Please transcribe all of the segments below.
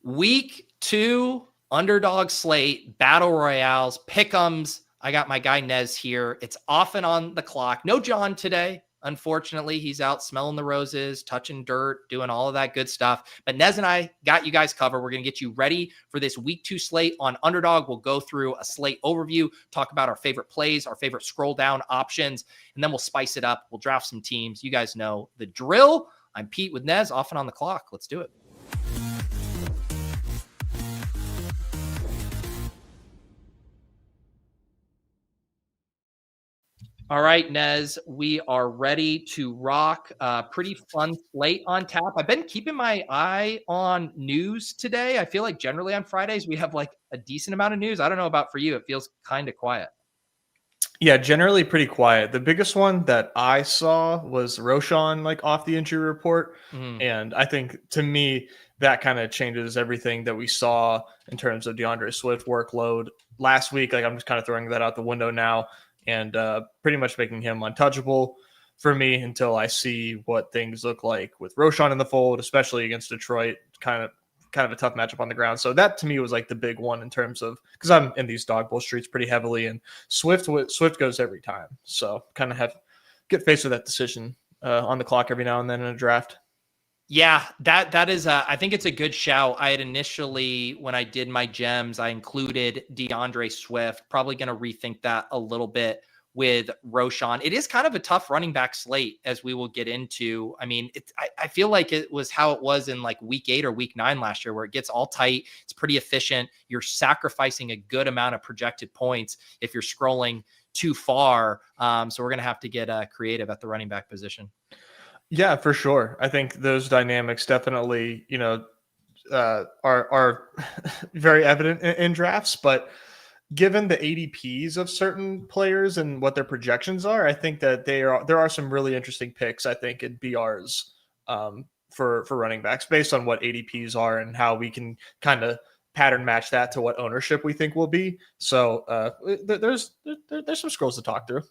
Week 2, Underdog slate, Battle Royales, Pick'ems. I got my guy Nez here. It's off and on the clock. No John today. Unfortunately, he's out smelling the roses, touching dirt, doing all of that good stuff. But Nez and I got you guys covered. We're going to get you ready for this week 2 slate on Underdog. We'll go through a slate overview, talk about our favorite plays, our favorite scroll down options, and then we'll spice it up. We'll draft some teams. You guys know the drill. I'm Pete with Nez, off and on the clock. Let's do it. All right, Nez, we are ready to rock. Pretty fun slate on tap. I've been keeping my eye on news today. I feel like generally on Fridays we have like a decent amount of news. I don't know about for you. It feels kind of quiet. Yeah, generally pretty quiet. The biggest one that I saw was Roshan like off the injury report. Mm. And I think to me, that kind of changes everything that we saw in terms of DeAndre Swift workload last week. Like I'm just kind of throwing that out the window now and pretty much making him untouchable for me until I see what things look like with Roshan in the fold, especially against Detroit. Kind of a tough matchup on the ground. So that to me was like the big one in terms of, because I'm in these dog bowl streets pretty heavily, and Swift goes every time. So kind of get faced with that decision on the clock every now and then in a draft. Yeah, that is I think it's a good shout. I had initially, when I did my gems, I included DeAndre Swift. Probably going to rethink that a little bit with Roshan. It is kind of a tough running back slate, as we will get into. I mean, I feel like it was how it was in like week 8 or week 9 last year, where it gets all tight. It's pretty efficient. You're sacrificing a good amount of projected points if you're scrolling too far. So we're going to have to get creative at the running back position. Yeah, for sure. I think those dynamics definitely, are very evident in drafts. But given the ADPs of certain players and what their projections are, I think that there are some really interesting picks, I think, in BRs for running backs based on what ADPs are and how we can kind of pattern match that to what ownership we think will be. So there's some scrolls to talk through.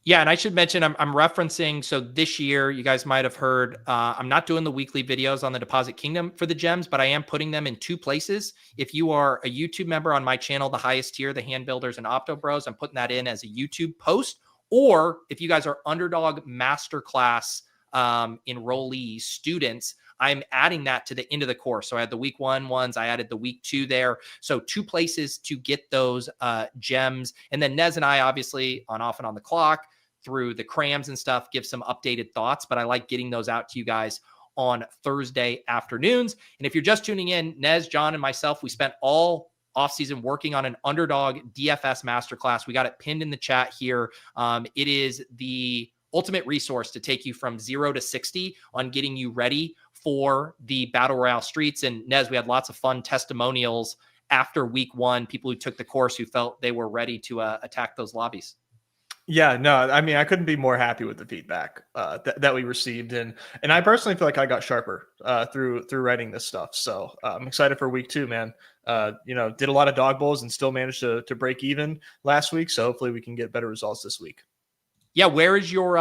Yeah, and I should mention I'm referencing, so this year, you guys might have heard, I'm not doing the weekly videos on the Deposit Kingdom for the gems, but I am putting them in 2 places. If you are a YouTube member on my channel, the highest tier, the Hand Builders and Opto Bros, I'm putting that in as a YouTube post. Or if you guys are Underdog Masterclass enrollees, students, I'm adding that to the end of the course. So I had the week 1 ones, I added the week 2 there. So 2 places to get those gems. And then Nez and I, obviously, on Off and On the Clock, through the crams and stuff, give some updated thoughts. But I like getting those out to you guys on Thursday afternoons. And if you're just tuning in, Nez, John, and myself, we spent all offseason working on an Underdog DFS masterclass. We got it pinned in the chat here. It is the ultimate resource to take you from 0 to 60 on getting you ready for the Battle Royale streets. And Nez, we had lots of fun testimonials after week 1, people who took the course who felt they were ready to attack those lobbies. Yeah, no, I mean, I couldn't be more happy with the feedback that we received, and I personally feel like I got sharper through writing this stuff. So I'm excited for week 2, man. Did a lot of dog bowls and still managed to break even last week. So hopefully we can get better results this week. Yeah, where is your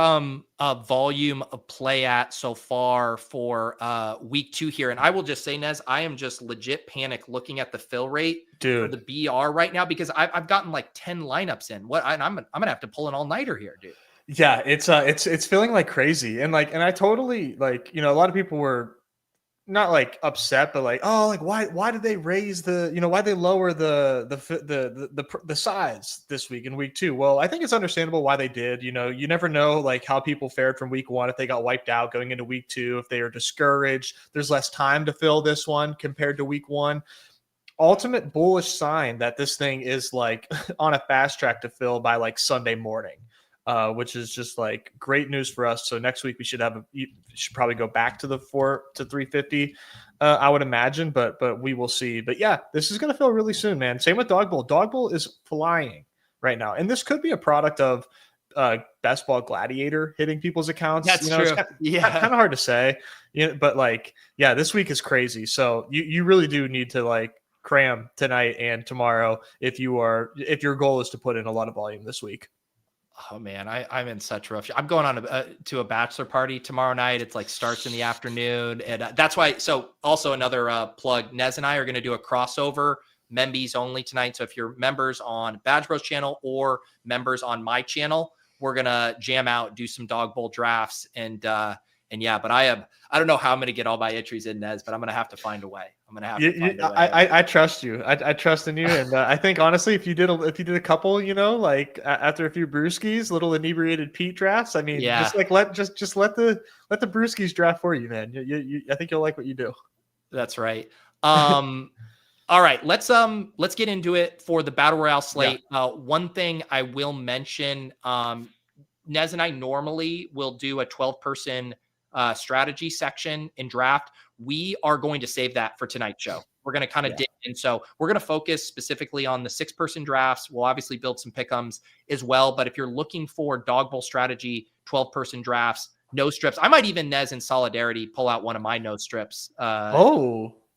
volume of play at so far for week 2 here? And I will just say, Nez, I am just legit panic looking at the fill rate for the BR right now, because I've gotten like 10 lineups in. I'm gonna have to pull an all-nighter here, dude. Yeah, it's feeling like crazy, and I totally a lot of people were not like upset, but like, oh, like why did they raise why they lower the size this week in week 2? Well, I think it's understandable why they did. You never know like how people fared from week 1, if they got wiped out going into week 2, if they are discouraged. There's less time to fill this one compared to week 1. Ultimate bullish sign that this thing is like on a fast track to fill by like Sunday morning. Which is just like great news for us. So next week we should probably go back to the 4 to 350, I would imagine, but we will see. But yeah, this is going to feel really soon, man. Same with Dog Bowl. Dog Bowl is flying right now, and this could be a product of Best Ball Gladiator hitting people's accounts. That's true. It's kind of hard to say, but like, yeah, this week is crazy. So you really do need to like cram tonight and tomorrow if your goal is to put in a lot of volume this week. Oh man, I'm in such rough. I'm going on to a bachelor party tomorrow night. It's like starts in the afternoon, and that's why. So also another plug. Nez and I are going to do a crossover, Membies only tonight. So if you're members on Badge Bros channel or members on my channel, we're gonna jam out, do some dog bowl drafts, and yeah. But I don't know how I'm gonna get all my entries in, Nez, but I'm gonna have to find a way. I'm gonna have to find a way. I trust you. I trust in you, and I think honestly, if you did a couple, like after a few brewskis, little inebriated Pete drafts. I mean, Yeah. just like let the brewskis draft for you, man. I think you'll like what you do. That's right. All right, let's get into it for the Battle Royale slate. Yeah. One thing I will mention, Nez and I normally will do a 12-person strategy section in draft. We are going to save that for tonight's show. We're going to kind of dig in. So we're going to focus specifically on the 6-person drafts. We'll obviously build some pick'ems as well. But if you're looking for dog bowl strategy, 12-person drafts, no strips, I might even, Nez, in solidarity, pull out one of my no strips.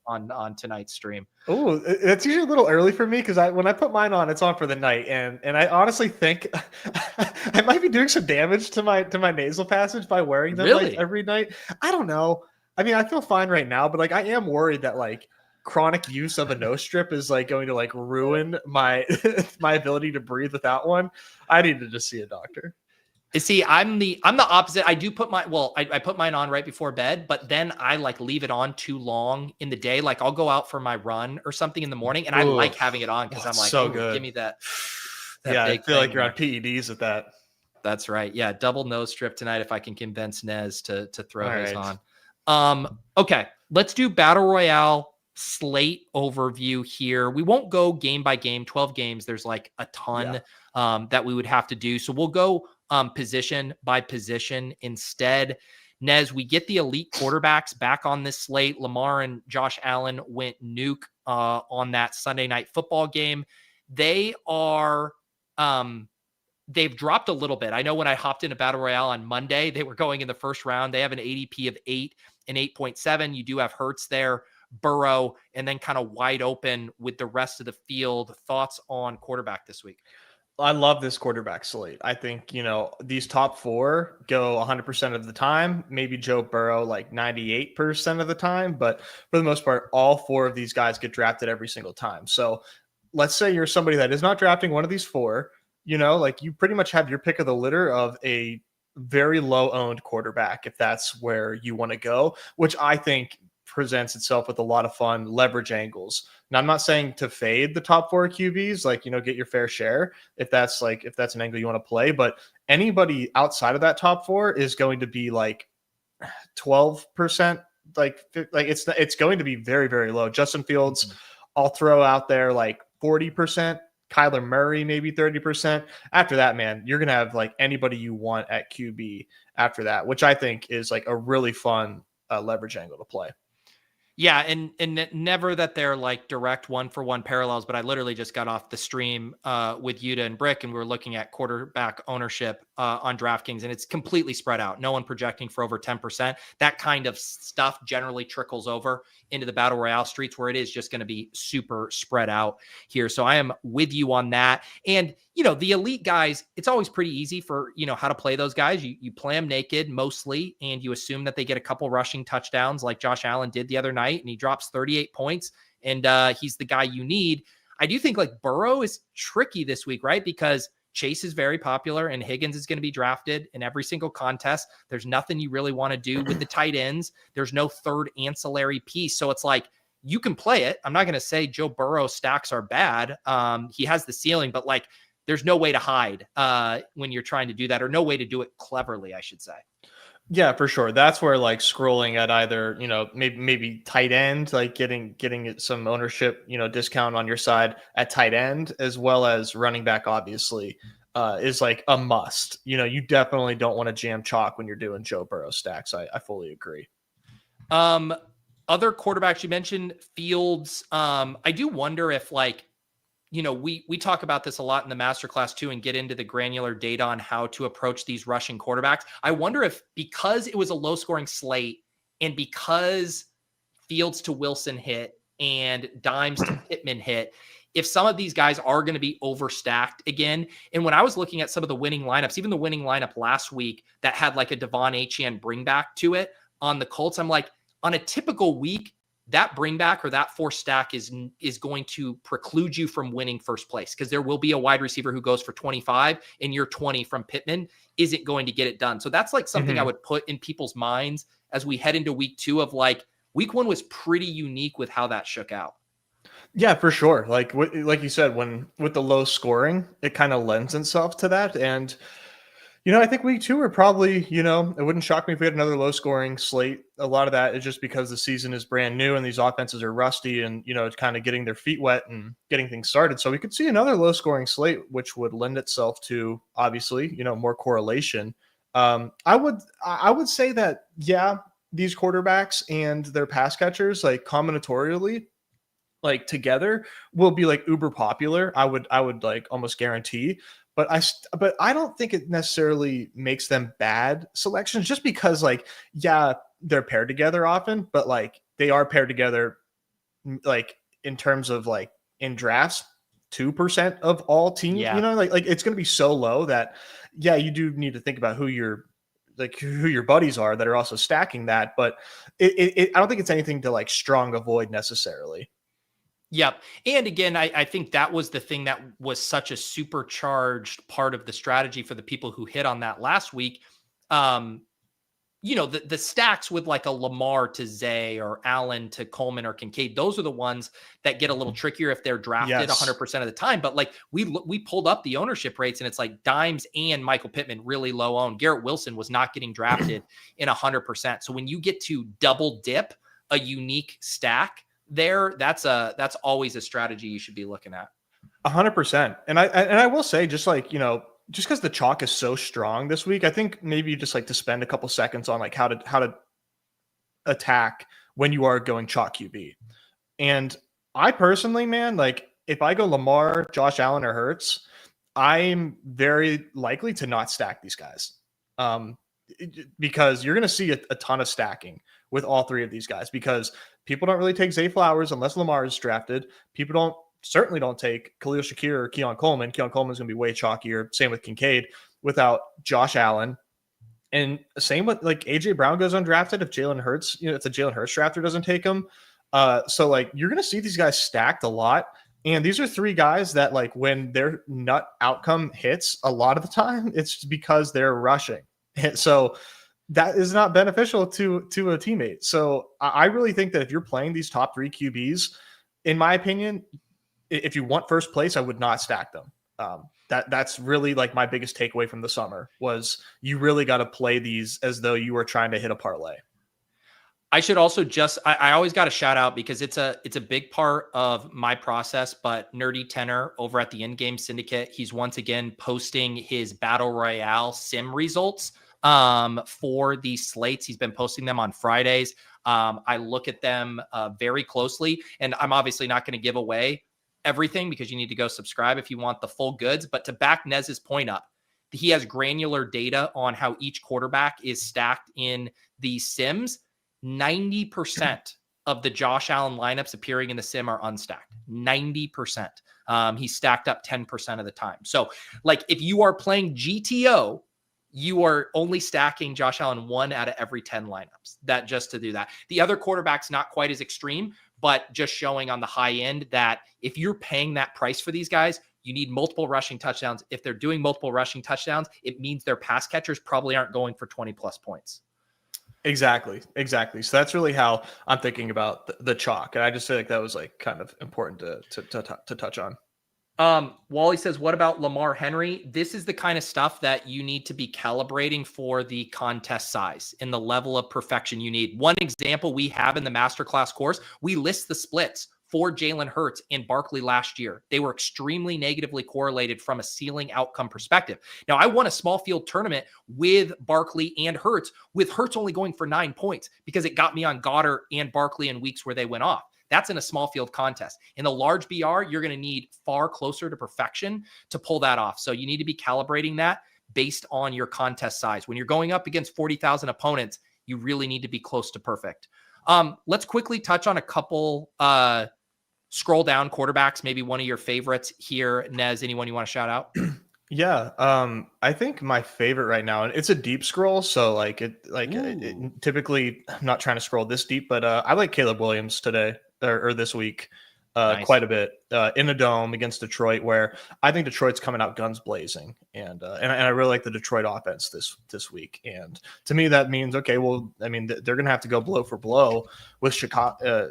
On tonight's stream. Oh, it's usually a little early for me because when I put mine on, it's on for the night, and I honestly think I might be doing some damage to my nasal passage by wearing them like every night. I don't know. I mean, I feel fine right now, but like I am worried that like chronic use of a nose strip is like going to like ruin my my ability to breathe without one. I need to just see a doctor. See, I'm the opposite. I do put I put mine on right before bed, but then I like leave it on too long in the day. Like I'll go out for my run or something in the morning, and I like having it on because I'm like, so good. Give me that. Yeah, I feel like you're on PEDs with that. That's right. Yeah, double nose strip tonight if I can convince Nez to throw his on. Okay, let's do Battle Royale slate overview here. We won't go game by game, 12 games. There's like a ton that we would have to do. So we'll go position by position instead. Nez, we get the elite quarterbacks back on this slate. Lamar and Josh Allen went nuke on that Sunday night football game. They are they've dropped a little bit. I know when I hopped into Battle Royale on Monday, they were going in the first round. They have an ADP of 8 and 8.7. You do have Hurts there, Burrow, and then kind of wide open with the rest of the field. Thoughts on quarterback this week? I love this quarterback slate. I think, these top 4 go 100% of the time, maybe Joe Burrow like 98% of the time, but for the most part, all 4 of these guys get drafted every single time. So let's say you're somebody that is not drafting one of these 4, like you pretty much have your pick of the litter of a very low owned quarterback, if that's where you want to go, which I think presents itself with a lot of fun leverage angles. Now, I'm not saying to fade the top 4 QBs, like, get your fair share if that's an angle you want to play, but anybody outside of that top 4 is going to be like 12%, like it's going to be very, very low. Justin Fields, I'll throw out there like 40%, Kyler Murray, maybe 30%. After that, man, you're going to have like anybody you want at QB after that, which I think is like a really fun leverage angle to play. Yeah, and never that they're like direct 1-for-1 parallels, but I literally just got off the stream with Yuta and Brick, and we were looking at quarterback ownership on DraftKings, and it's completely spread out. No one projecting for over 10%. That kind of stuff generally trickles over into the Battle Royale streets where it is just going to be super spread out here. So I am with you on that. And, the elite guys, it's always pretty easy for, how to play those guys. You play them naked mostly, and you assume that they get a couple rushing touchdowns like Josh Allen did the other night, and he drops 38 points, and he's the guy you need. I do think like Burrow is tricky this week, right? Because Chase is very popular and Higgins is going to be drafted in every single contest. There's nothing you really want to do with the tight ends. There's no third ancillary piece. So it's like, you can play it. I'm not going to say Joe Burrow stacks are bad. He has the ceiling, but like, there's no way to hide when you're trying to do that, or no way to do it cleverly, I should say. Yeah, for sure. That's where like scrolling at either, maybe tight end, like getting some ownership, discount on your side at tight end, as well as running back, obviously, is like a must. You definitely don't want to jam chalk when you're doing Joe Burrow stacks. I fully agree. Other quarterbacks you mentioned, Fields. I do wonder if like, we talk about this a lot in the masterclass too, and get into the granular data on how to approach these rushing quarterbacks. I wonder if, because it was a low scoring slate and because Fields to Wilson hit and Dimes to Pittman hit, if some of these guys are going to be overstacked again. And when I was looking at some of the winning lineups, even the winning lineup last week that had like a Devon Achane bring back to it on the Colts, I'm like, on a typical week, that bring back or that force stack is going to preclude you from winning first place, because there will be a wide receiver who goes for 25 and your 20 from Pittman isn't going to get it done. So that's like something I would put in people's minds as we head into week 2 of like, week 1 was pretty unique with how that shook out. Yeah, for sure. Like you said, when with the low scoring, it kind of lends itself to that. And I think week 2 are probably, it wouldn't shock me if we had another low scoring slate. A lot of that is just because the season is brand new and these offenses are rusty and, it's kind of getting their feet wet and getting things started. So we could see another low scoring slate, which would lend itself to obviously, more correlation. I would say that, yeah, these quarterbacks and their pass catchers, like combinatorially, like together will be like uber popular. I would like almost guarantee, but I don't think it necessarily makes them bad selections, just because like, yeah, they're paired together often, but like they are paired together, like in terms of like in drafts, 2% of all teams, like it's going to be so low that, yeah, you do need to think about who your buddies are that are also stacking that. But I don't think it's anything to like strong avoid necessarily. Yep. And again, I think that was the thing that was such a supercharged part of the strategy for the people who hit on that last week. The stacks with like a Lamar to Zay or Allen to Coleman or Kincaid, those are the ones that get a little trickier if they're drafted 100% of the time. But like we pulled up the ownership rates and it's like Dimes and Michael Pittman really low owned. Garrett Wilson was not getting drafted in 100%. So when you get to double dip a unique stack there, that's always a strategy you should be looking at. 100%. And I will say, just like, just because the chalk is so strong this week, I think maybe you just like to spend a couple seconds on like how to attack when you are going chalk QB. And I personally, man, like if I go Lamar, Josh Allen, or Hurts, I'm very likely to not stack these guys. Because you're going to see a ton of stacking with all 3 of these guys, because people don't really take Zay Flowers unless Lamar is drafted. People certainly don't take Khalil Shakir or Keon Coleman. Keon Coleman is going to be way chalkier. Same with Kincaid without Josh Allen. And same with like AJ Brown goes undrafted if Jalen Hurts, if the Jalen Hurts drafter doesn't take him. So like you're going to see these guys stacked a lot. And these are 3 guys that like when their nut outcome hits, a lot of the time it's because they're rushing. And so that is not beneficial to a teammate. So I really think that if you're playing these top 3 QBs, in my opinion, if you want first place, I would not stack them. That's really like my biggest takeaway from the summer was you really got to play these as though you were trying to hit a parlay. I should also I always got to shout out because it's a big part of my process, but Nerdy Tenor over at the Endgame Syndicate, he's once again posting his Battle Royale sim results for these slates. He's been posting them on Fridays. I look at them very closely, and I'm obviously not going to give away everything because you need to go subscribe if you want the full goods. But to back Nez's point up, he has granular data on how each quarterback is stacked in these sims. 90% of the Josh Allen lineups appearing in the sim are unstacked. 90%. He's stacked up 10% of the time. So like if you are playing GTO, you are only stacking Josh Allen 1 out of every 10 lineups. That just to do that. The other quarterback's not quite as extreme, but just showing on the high end that if you're paying that price for these guys, you need multiple rushing touchdowns. If they're doing multiple rushing touchdowns, it means their pass catchers probably aren't going for 20 plus points. Exactly. So that's really how I'm thinking about the chalk. And I just feel like that was like kind of important to touch on. Wally says, what about Lamar Henry? This is the kind of stuff that you need to be calibrating for the contest size and the level of perfection you need. One example we have in the masterclass course, we list the splits for Jalen Hurts and Barkley last year. They were extremely negatively correlated from a ceiling outcome perspective. Now, I won a small field tournament with Barkley and Hurts, with Hurts only going for 9 points because it got me on Goddard and Barkley in weeks where they went off. That's in a small field contest. In the large BR, you're going to need far closer to perfection to pull that off. So you need to be calibrating that based on your contest size. When you're going up against 40,000 opponents, you really need to be close to perfect. Let's quickly touch on a couple scroll down quarterbacks, maybe one of your favorites here. Nez, anyone you want to shout out? Yeah, I think my favorite right now, and it's a deep scroll, so Ooh, typically I'm not trying to scroll this deep, but I like Caleb Williams today or this week, nice. quite a bit in a dome against Detroit, where I think Detroit's coming out guns blazing, and I really like the Detroit offense this week, and to me that means okay, well, I mean they're gonna have to go blow for blow with Chicago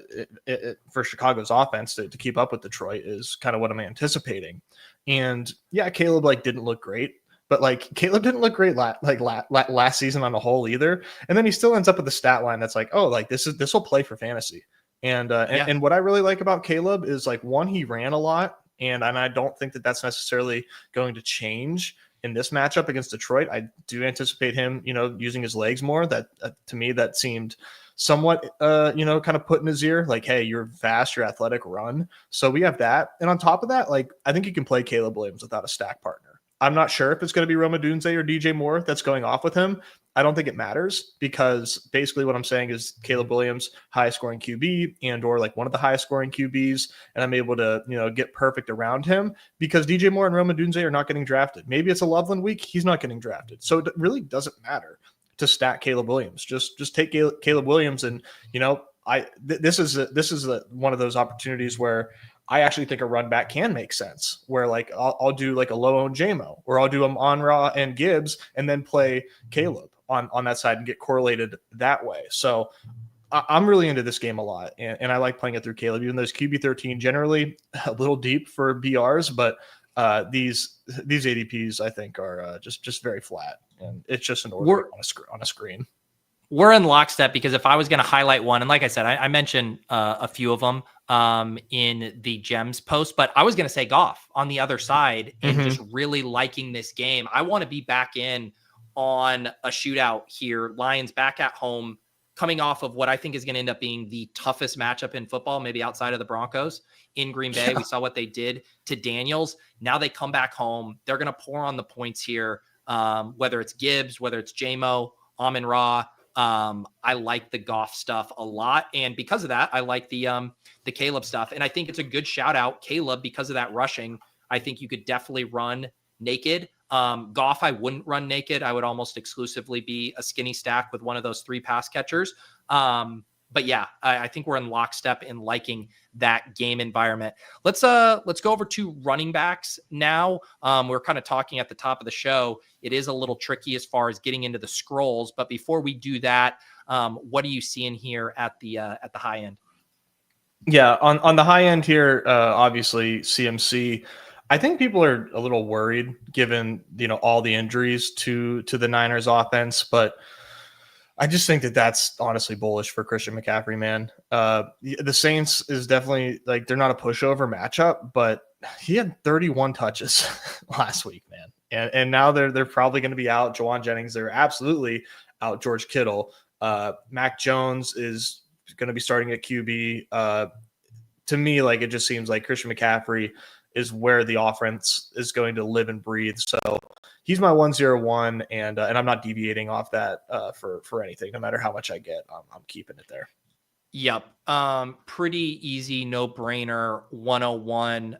for Chicago's offense to keep up with Detroit is kind of what I'm anticipating. And yeah, Caleb like didn't look great, but like Caleb didn't look great last season on the whole either. And then he still ends up with the stat line that's like, oh, like this will play for fantasy. Yeah. And what I really like about Caleb is like one, he ran a lot, and I don't think that that's necessarily going to change in this matchup against Detroit. I do anticipate him, using his legs more. That to me that seemed somewhat, kind of put in his ear, like, hey, you're fast, you're athletic, run. So we have that. And on top of that, like, I think you can play Caleb Williams without a stack partner. I'm not sure if it's going to be Roma Dunze or DJ Moore that's going off with him. I don't think it matters because basically what I'm saying is Caleb Williams, highest scoring QB and or like one of the highest scoring QBs. And I'm able to, get perfect around him because DJ Moore and Roma Dunze are not getting drafted. Maybe it's a Loveland week. He's not getting drafted. So it really doesn't matter to stack Caleb Williams. Just take Caleb Williams, and this is one of those opportunities where I actually think a run back can make sense. Where like I'll do like a low owned JMO, or I'll do them on Raw and Gibbs, and then play Caleb on that side and get correlated that way. So I'm really into this game a lot, and I like playing it through Caleb. Even though it's QB13 generally a little deep for BRs, but these ADPs I think are just very flat, and it's just an order on a screen. We're in lockstep because if I was going to highlight one, and like I said, I mentioned a few of them in the Gems post, but I was going to say Goff on the other side and just really liking this game. I want to be back in on a shootout here. Lions back at home, coming off of what I think is going to end up being the toughest matchup in football, maybe outside of the Broncos in Green Bay. Yeah. We saw what they did to Daniels. Now they come back home. They're going to pour on the points here, whether it's Gibbs, whether it's JMO, Amon-Ra. I like the Goff stuff a lot. And because of that, I like the Caleb stuff. And I think it's a good shout out, Caleb, because of that rushing. I think you could definitely run naked. Goff, I wouldn't run naked. I would almost exclusively be a skinny stack with one of those 3 pass catchers. But yeah, I think we're in lockstep in liking that game environment. Let's go over to running backs now. We're kind of talking at the top of the show. It is a little tricky as far as getting into the scrolls, but before we do that, what are you seeing here at the high end? Yeah, on the high end here, obviously CMC. I think people are a little worried given all the injuries to the Niners offense, but I just think that that's honestly bullish for Christian McCaffrey, man. The Saints is definitely like they're not a pushover matchup, but he had 31 touches last week, man. And now they're probably going to be out. Jawan Jennings, they're absolutely out. George Kittle, Mac Jones is going to be starting at QB. To me, like it just seems like Christian McCaffrey is where the offense is going to live and breathe. So he's my 101, and I'm not deviating off that for anything. No matter how much I get, I'm keeping it there. Yep. Pretty easy, no brainer. 101.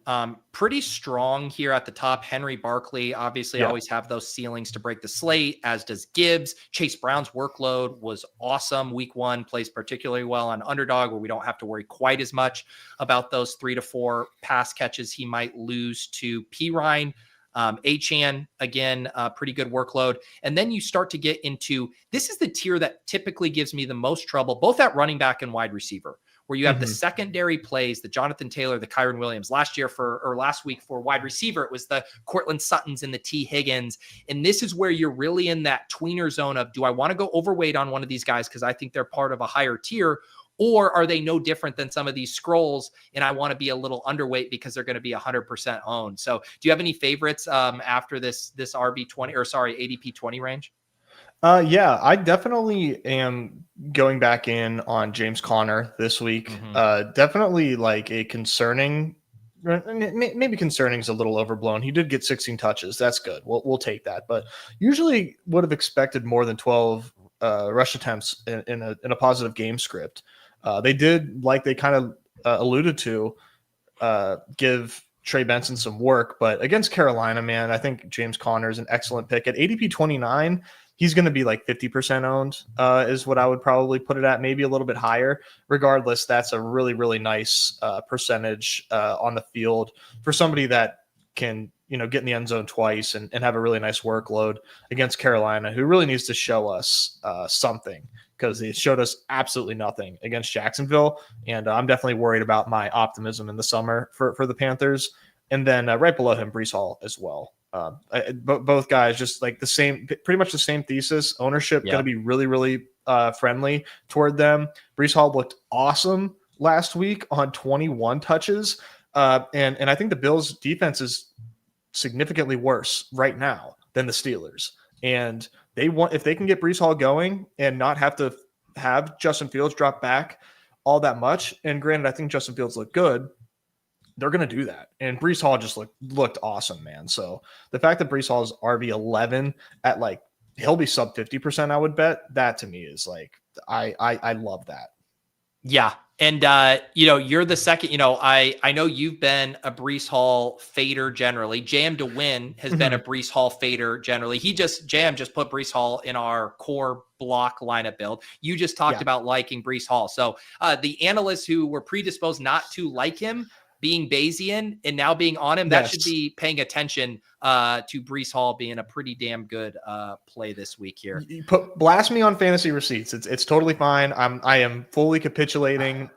Pretty strong here at the top. Henry Barkley, obviously, always have those ceilings to break the slate, as does Gibbs. Chase Brown's workload was awesome. Week 1 plays particularly well on Underdog, where we don't have to worry quite as much about those 3 to 4 pass catches he might lose to Pirine. Achane, again, pretty good workload. And then you start to get into, this is the tier that typically gives me the most trouble, both at running back and wide receiver, where you have the secondary plays, the Jonathan Taylor, the Kyron Williams. Last week for wide receiver, it was the Cortland Suttons and the T Higgins. And this is where you're really in that tweener zone of, do I want to go overweight on one of these guys because I think they're part of a higher tier? Or are they no different than some of these scrolls, and I want to be a little underweight because they're going to be 100% owned? So do you have any favorites after this RB20 or sorry, ADP 20 range? Yeah, I definitely am going back in on James Conner this week. Definitely like a concerning, maybe concerning is a little overblown. He did get 16 touches. That's good. We'll take that. But usually would have expected more than 12 rush attempts in a positive game script. They did, like they kind of alluded to, give Trey Benson some work. But against Carolina, man, I think James Conner is an excellent pick at ADP 29. He's going to be like 50% owned, is what I would probably put it at, maybe a little bit higher. Regardless, that's a really, really nice percentage on the field for somebody that can, get in the end zone twice and have a really nice workload against Carolina, who really needs to show us something, because it showed us absolutely nothing against Jacksonville. And I'm definitely worried about my optimism in the summer for the Panthers. And then right below him, Breece Hall as well. Both guys just like pretty much the same thesis. Ownership going to be really, really friendly toward them. Breece Hall looked awesome last week on 21 touches. And I think the Bills defense is significantly worse right now than the Steelers. And if they can get Breece Hall going and not have to have Justin Fields drop back all that much. And granted, I think Justin Fields looked good. They're going to do that. And Breece Hall just looked awesome, man. So the fact that Breece Hall is RB11 at like, he'll be sub 50%, I would bet. That to me is like, I love that. Yeah. And, you're the second, I know you've been a Breece Hall fader generally. Jam to Win has been a Breece Hall fader generally. Jam just put Breece Hall in our core block lineup build. You just talked about liking Breece Hall. So the analysts who were predisposed not to like him being Bayesian and now being on him, that should be paying attention to Breece Hall being a pretty damn good play this week here. Blast me on fantasy receipts. It's totally fine. I am fully capitulating.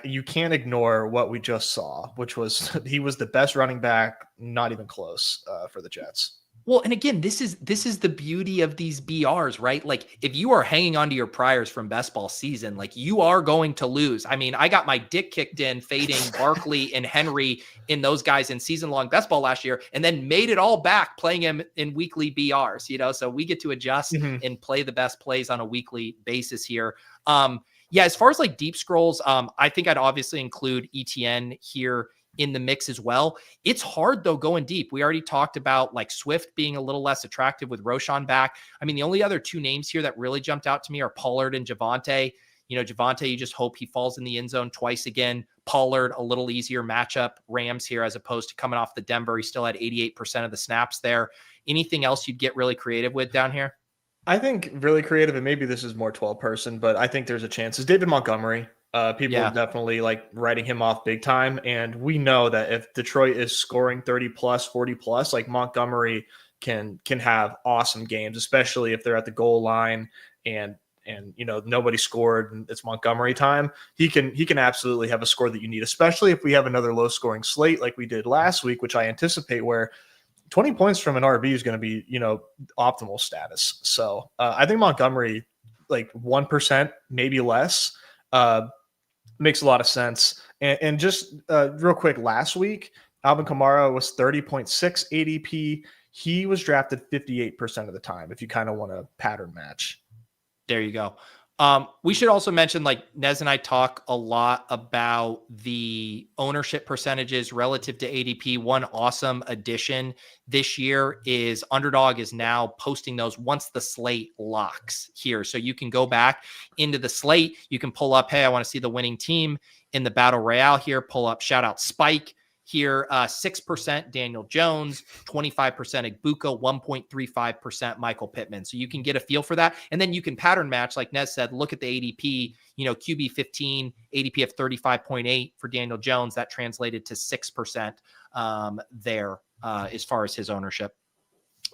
You can't ignore what we just saw, which was he was the best running back, not even close for the Jets. Well, and again, this is the beauty of these BRs, right? Like if you are hanging on to your priors from best ball season, like you are going to lose. I mean, I got my dick kicked in fading Barkley and Henry in those guys in season long best ball last year, and then made it all back playing him in weekly BRs, so we get to adjust and play the best plays on a weekly basis here. As far as like deep scrolls, I think I'd obviously include ETN here in the mix as well. It's hard though going deep. We already talked about like Swift being a little less attractive with Roshan back. I mean, the only other two names here that really jumped out to me are Pollard and Javonte. Javonte, you just hope he falls in the end zone twice again. Pollard, a little easier matchup. Rams here as opposed to coming off the Denver. He still had 88% of the snaps there. Anything else you'd get really creative with down here? I think really creative, and maybe this is more 12 person, but I think there's a chance. Is David Montgomery. People are definitely like writing him off big time. And we know that if Detroit is scoring 30 plus, 40 plus, like Montgomery can have awesome games, especially if they're at the goal line and nobody scored and it's Montgomery time. He can absolutely have a score that you need, especially if we have another low scoring slate like we did last week, which I anticipate, where 20 points from an RB is going to be, optimal status. So I think Montgomery, like 1%, maybe less, makes a lot of sense. And just real quick, last week, Alvin Kamara was 30.6 ADP. He was drafted 58% of the time, if you kind of want to pattern match. There you go. We should also mention, like Nez and I talk a lot about the ownership percentages relative to ADP. One awesome addition this year is Underdog is now posting those once the slate locks here. So you can go back into the slate. You can pull up, hey, I want to see the winning team in the battle royale here. Pull up, shout out Spike here, 6% Daniel Jones, 25% Igbuka, 1.35% Michael Pittman. So you can get a feel for that. And then you can pattern match, like Nez said, look at the ADP, QB 15, ADP of 35.8 for Daniel Jones. That translated to 6% there as far as his ownership.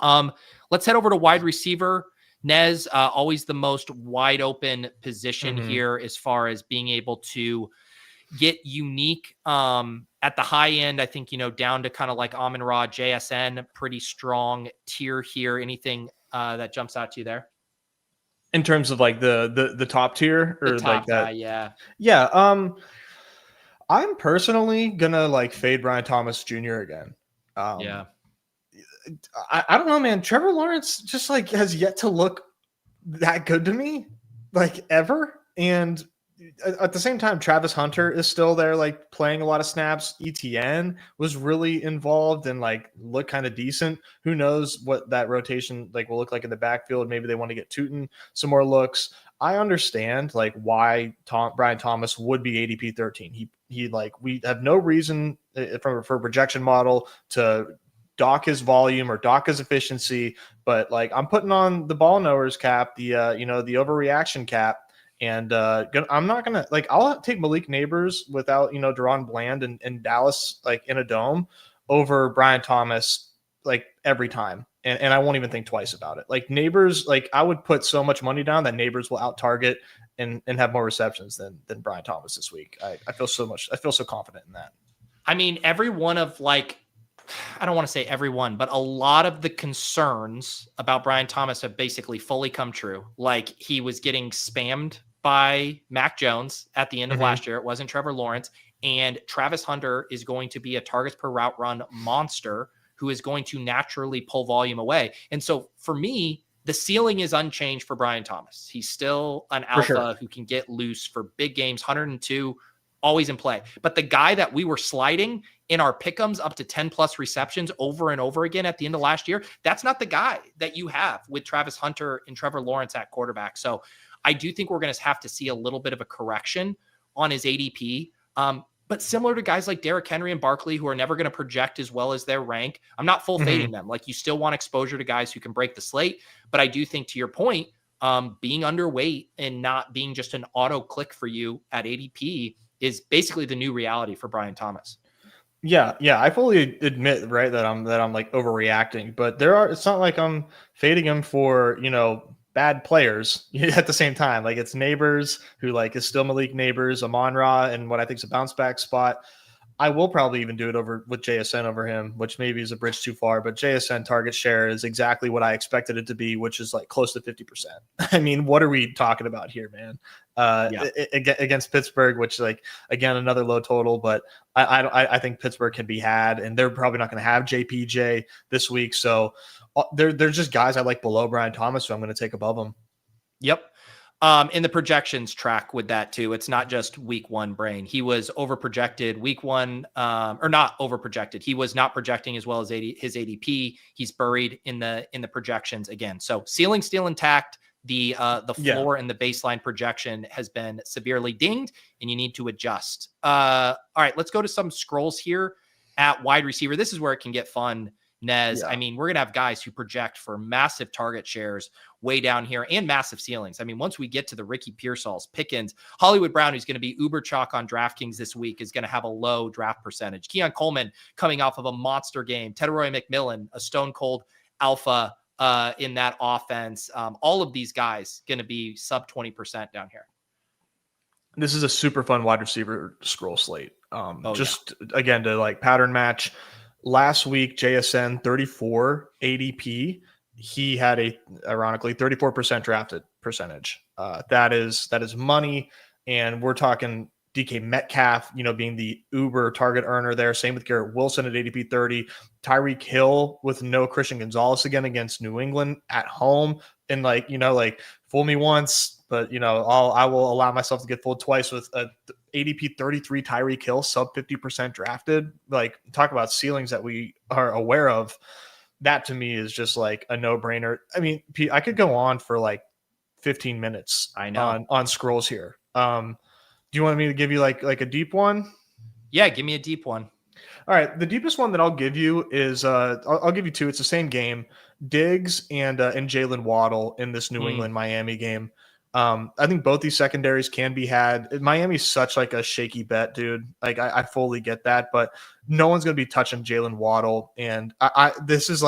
Let's head over to wide receiver. Nez, always the most wide open position here as far as being able to get unique at the high end. I think, down to kind of like Amon-Ra, JSN, pretty strong tier here. Anything that jumps out to you there? In terms of like the top tier or the top like that? guy, yeah. Yeah. I'm personally gonna like fade Brian Thomas Jr. again. I don't know, man. Trevor Lawrence just like has yet to look that good to me, like ever. And at the same time, Travis Hunter is still there, like playing a lot of snaps. ETN was really involved and like looked kind of decent. Who knows what that rotation like will look like in the backfield? Maybe they want to get Tootin some more looks. I understand like why Brian Thomas would be ADP 13. He like we have no reason for a projection model to dock his volume or dock his efficiency, but like I'm putting on the ball knowers cap, the the overreaction cap. And I'm not gonna like I'll take Malik Neighbors without Deron Bland and Dallas like in a dome over Brian Thomas like every time. And I won't even think twice about it. Like Neighbors, like I would put so much money down that Neighbors will out target and have more receptions than Brian Thomas this week. I feel so confident in that. I mean, every one of like, I don't want to say everyone, but a lot of the concerns about Brian Thomas have basically fully come true. Like he was getting spammed by Mac Jones at the end of last year. It wasn't Trevor Lawrence. And Travis Hunter is going to be a targets per route run monster who is going to naturally pull volume away. And so for me, the ceiling is unchanged for Brian Thomas. He's still an alpha who can get loose for big games, 102, always in play. But the guy that we were sliding in our pick'ems up to 10 plus receptions over and over again at the end of last year, that's not the guy that you have with Travis Hunter and Trevor Lawrence at quarterback. So I do think we're going to have to see a little bit of a correction on his ADP. But similar to guys like Derrick Henry and Barkley, who are never going to project as well as their rank, I'm not full fading them. Like you still want exposure to guys who can break the slate. But I do think, to your point, being underweight and not being just an auto click for you at ADP is basically the new reality for Brian Thomas. Yeah, I fully admit, right, that I'm like overreacting, but it's not like I'm fading him for, bad players at the same time. Like it's Neighbors who like is still Malik Neighbors, Amon-Ra, and what I think is a bounce back spot. I will probably even do it over with JSN over him, which maybe is a bridge too far, but JSN target share is exactly what I expected it to be, which is like close to 50%. I mean, what are we talking about here, man? Against Pittsburgh, which like, again, another low total, but I think Pittsburgh can be had, and they're probably not going to have JPJ this week. So they're just guys I like below Brian Thomas, so I'm going to take above them. Yep. In the projections track with that too. It's not just week one brain. He was over projected week one, or not over projected. He was not projecting as well as his ADP. He's buried in the projections again. So ceiling still intact. The floor and the baseline projection has been severely dinged, and you need to adjust. All right, let's go to some scrolls here at wide receiver. This is where it can get fun. Nez. I mean, we're going to have guys who project for massive target shares way down here and massive ceilings. I mean, once we get to the Ricky Pearsalls, Pickens, Hollywood Brown, who's going to be uber chalk on DraftKings this week, is going to have a low draft percentage. Keon Coleman coming off of a monster game. Tedroy McMillan, a stone cold alpha in that offense. All of these guys going to be sub 20% down here. This is a super fun wide receiver scroll slate. Again, to like pattern match. Last week, JSN 34 ADP. He had ironically 34% drafted percentage. That is money, and we're talking DK Metcalf, being the uber target earner there. Same with Garrett Wilson at ADP 30. Tyreek Hill with no Christian Gonzalez again against New England at home, and fool me once, but I will allow myself to get fooled twice with a ADP 33 Tyreek Hill sub 50% drafted. Like, talk about ceilings that we are aware of. That to me is just like a no-brainer. I mean, I could go on for like 15 minutes. I know on scrolls here. Do you want me to give you like a deep one? Yeah, give me a deep one. All right, the deepest one that I'll give you is I'll give you two. It's the same game. Diggs and Jalen Waddle in this New England Miami game. I think both these secondaries can be had. Miami's such like a shaky bet, dude. Like I fully get that, but no one's gonna be touching Jalen Waddle, and this is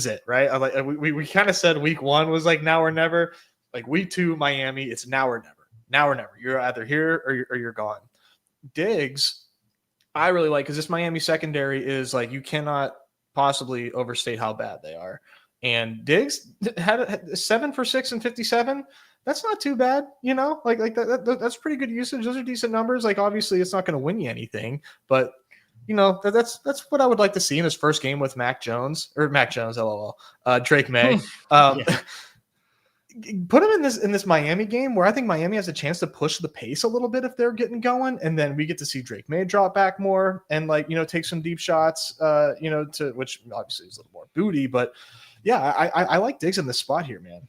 it, right? We kind of said week one was like now or never. Like week two, Miami, it's now or never. Now or never. You're either here or you're gone. Diggs, I really like, because this Miami secondary is like, you cannot possibly overstate how bad they are. And Diggs had 7 for 6 and 57. That's not too bad, like that's pretty good usage. Those are decent numbers. Like, obviously it's not going to win you anything, but that's what I would like to see in his first game with Drake May. Put him in this Miami game where I think Miami has a chance to push the pace a little bit if they're getting going, and then we get to see Drake May drop back more and take some deep shots, to which obviously is a little more booty, but yeah, I like Diggs in this spot here, man.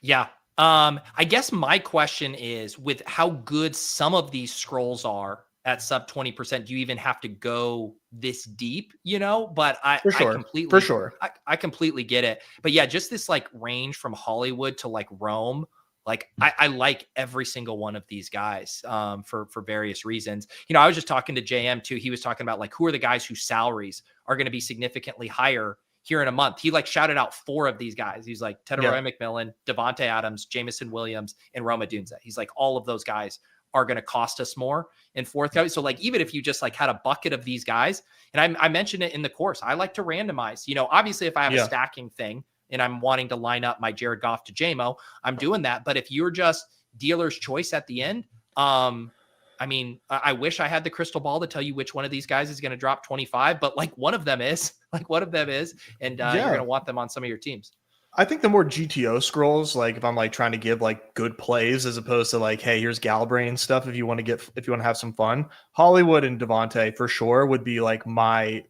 Yeah, I guess my question is, with how good some of these scrolls are at sub 20%, do you even have to go this deep, But For I sure. For completely sure. I completely get it. But yeah, just this like range from Hollywood to like Rome. Like I like every single one of these guys for various reasons. I was just talking to JM too. He was talking about like who are the guys whose salaries are going to be significantly higher here in a month. He like shouted out 4 of these guys. He's like Yeah. Teteroy McMillan, Devontae Adams, Jamison Williams, and Roma Dunza. He's like, all of those guys are going to cost us more in fourth guys. So like, even if you just like had a bucket of these guys, and I mentioned it in the course, I like to randomize, obviously if I have a Yeah. stacking thing and I'm wanting to line up my Jared Goff to JMO, I'm doing that. But if you're just dealer's choice at the end, I mean, I wish I had the crystal ball to tell you which one of these guys is going to drop 25, but like one of them is, and you're going Yeah. to want them on some of your teams. I think the more GTO scrolls, like if I'm like trying to give like good plays as opposed to like, hey, here's Galbrain stuff. If you want to have some fun, Hollywood and Devontae for sure would be like my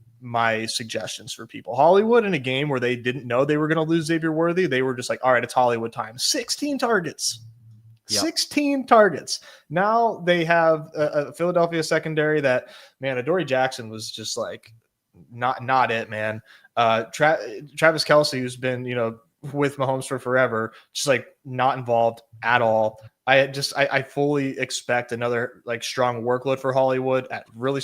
suggestions for people. Hollywood in a game where they didn't know they were going to lose Xavier Worthy, they were just like, all right, it's Hollywood time. 16 targets. Yep. 16 targets. Now they have a Philadelphia secondary that, man, Adoree Jackson was just like not it, man. Travis Kelce, who's been, with Mahomes for forever, just like not involved at all. I fully expect another like strong workload for Hollywood at really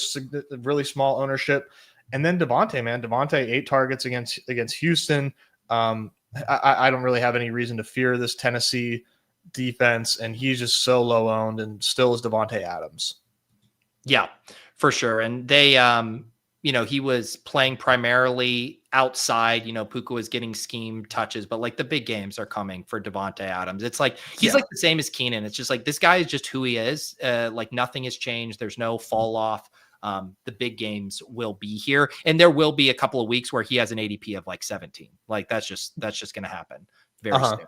small ownership. And then Devontae 8 targets against Houston. I don't really have any reason to fear this Tennessee defense, and he's just so low owned, and still is Devontae Adams. Yeah, for sure. And they, he was playing primarily outside. Puka was getting scheme touches, but like the big games are coming for Devontae Adams. It's like he's like the same as Keenan. It's just like this guy is just who he is. Like nothing has changed. There's no fall off. The big games will be here, and there will be a couple of weeks where he has an ADP of like 17. Like that's just going to happen very soon.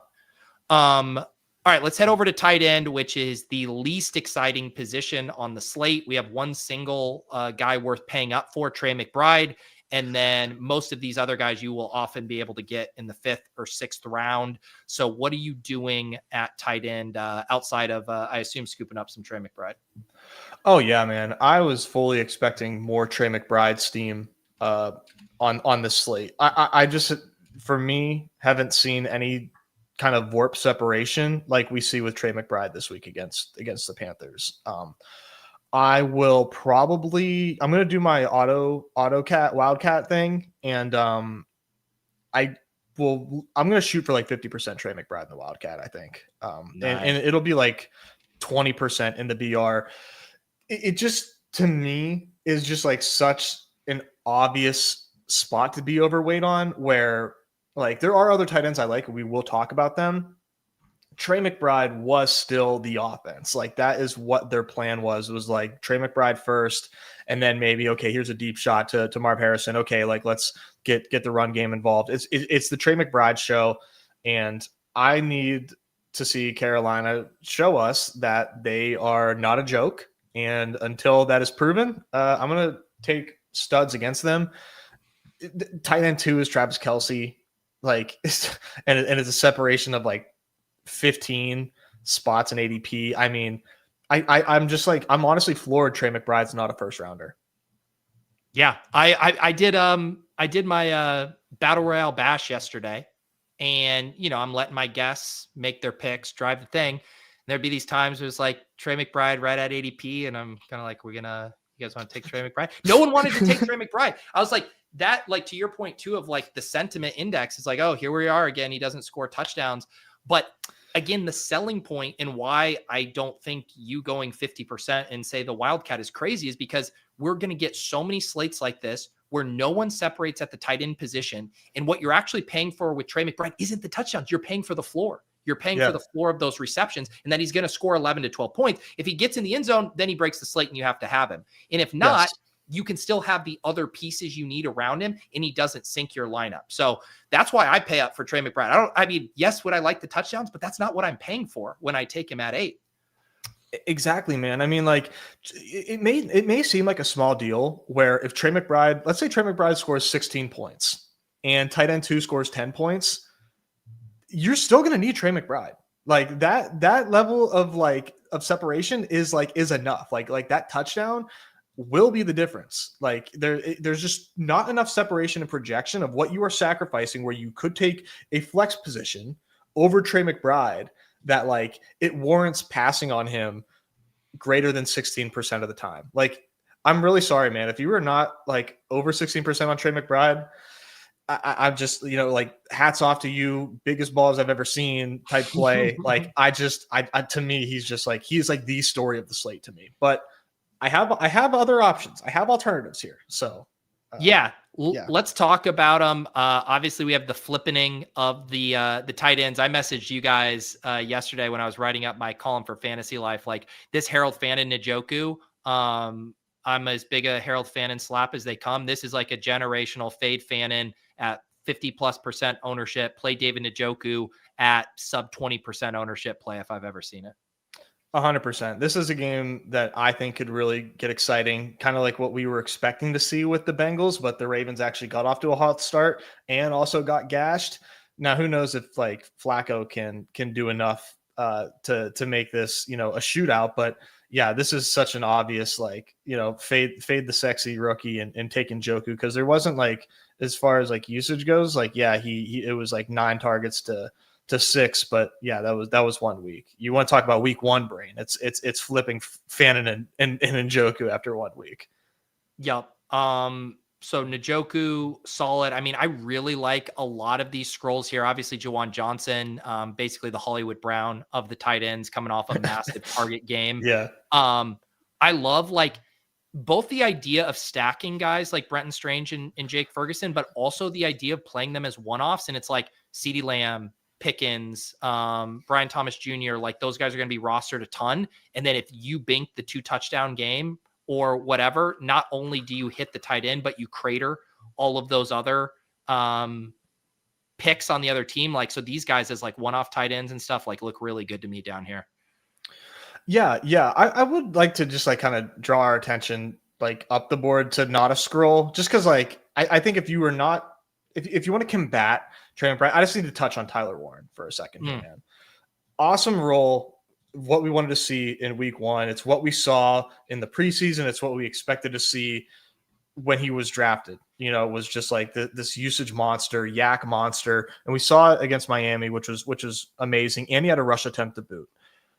All right, let's head over to tight end, which is the least exciting position on the slate. We have one single guy worth paying up for, Trey McBride. And then most of these other guys you will often be able to get in the 5th or 6th round. So what are you doing at tight end outside of, I assume, scooping up some Trey McBride? Oh, yeah, man. I was fully expecting more Trey McBride steam on the slate. I just, for me, haven't seen any kind of warp separation like we see with Trey McBride this week against the Panthers. I'm going to do my wildcat thing. And I'm going to shoot for like 50% Trey McBride in the wildcat, I think. Nice. And it'll be like 20% in the BR. It just, to me, is just like such an obvious spot to be overweight on, where like there are other tight ends I like, and we will talk about them. Trey McBride was still the offense. Like that is what their plan was like Trey McBride first, and then maybe, okay, here's a deep shot to Marv Harrison. Okay, like let's get the run game involved. It's the Trey McBride show, and I need to see Carolina show us that they are not a joke. And until that is proven, I'm going to take studs against them. Tight end 2 is Travis Kelce. Like, and it's a separation of like 15 spots in ADP. I mean, I'm just like, I'm honestly floored Trey McBride's not a first rounder. Yeah, I did my Battle Royale bash yesterday, and I'm letting my guests make their picks, drive the thing. And there'd be these times where it's like Trey McBride right at ADP, and I'm kind of like, you guys want to take Trey McBride? No one wanted to take Trey McBride. I was like, that, like, to your point too, of like the sentiment index is like, oh, here we are again. He doesn't score touchdowns. But again, the selling point and why I don't think you going 50% and say the Wildcat is crazy is because we're going to get so many slates like this where no one separates at the tight end position. And what you're actually paying for with Trey McBride isn't the touchdowns. You're paying for the floor. You're paying for the floor of those receptions, and then he's going to score 11 to 12 points. If he gets in the end zone, then he breaks the slate and you have to have him. And if not, you can still have the other pieces you need around him, and he doesn't sink your lineup. So that's why I pay up for Trey McBride. I mean, yes, would I like the touchdowns, but that's not what I'm paying for when I take him at 8. Exactly, man. I mean, like it may seem like a small deal where if Trey McBride, let's say Trey McBride scores 16 points and tight end 2 scores 10 points, you're still going to need Trey McBride. Like that level of separation is enough. Like that touchdown will be the difference. Like there's just not enough separation and projection of what you are sacrificing where you could take a flex position over Trey McBride that like it warrants passing on him greater than 16% of the time. Like, I'm really sorry, man. If you were not like over 16% on Trey McBride, I'm just, like hats off to you. Biggest balls I've ever seen type play. Like, to me, he's like the story of the slate to me. But I have other options. I have alternatives here. So, yeah. Yeah. Let's talk about them. Obviously, we have the flippening of the tight ends. I messaged you guys yesterday when I was writing up my column for Fantasy Life. Like this Harold Fannin Njoku. I'm as big a Harold Fannin slap as they come. This is like a generational fade Fannin at 50+% ownership. Play David Njoku at sub 20% ownership play if I've ever seen it. 100%. This is a game that I think could really get exciting, kind of like what we were expecting to see with the Bengals, but the Ravens actually got off to a hot start and also got gashed. Now, who knows if like Flacco can do enough to make this, a shootout, but yeah, this is such an obvious, fade the sexy rookie and take Njoku, because there wasn't like, as far as like usage goes, like, yeah, it was like 9 targets to 6, but yeah, that was 1 week. You want to talk about week 1 brain? It's flipping Fannin and Njoku after 1 week. Yep. So Njoku, solid. I mean, I really like a lot of these scrolls here. Obviously, Jawan Johnson, basically the Hollywood Brown of the tight ends, coming off a massive target game. Yeah. I love like both the idea of stacking guys like Brenton Strange and Jake Ferguson, but also the idea of playing them as one-offs. And it's like CeeDee Lamb, Pickens, Brian Thomas Jr., like those guys are going to be rostered a ton. And then if you bink the 2 touchdown game or whatever, not only do you hit the tight end, but you crater all of those other picks on the other team. Like, so these guys as like one-off tight ends and stuff like look really good to me down here. Yeah. I would like to just like kind of draw our attention like up the board to not a scroll, just because like I think if you were not, if you want to combat Trey McBride, I just need to touch on Tyler Warren for a second, man. Awesome role. What we wanted to see in week 1. It's what we saw in the preseason. It's what we expected to see when he was drafted. It was just like this usage monster, yak monster. And we saw it against Miami, which was amazing. And he had a rush attempt to boot.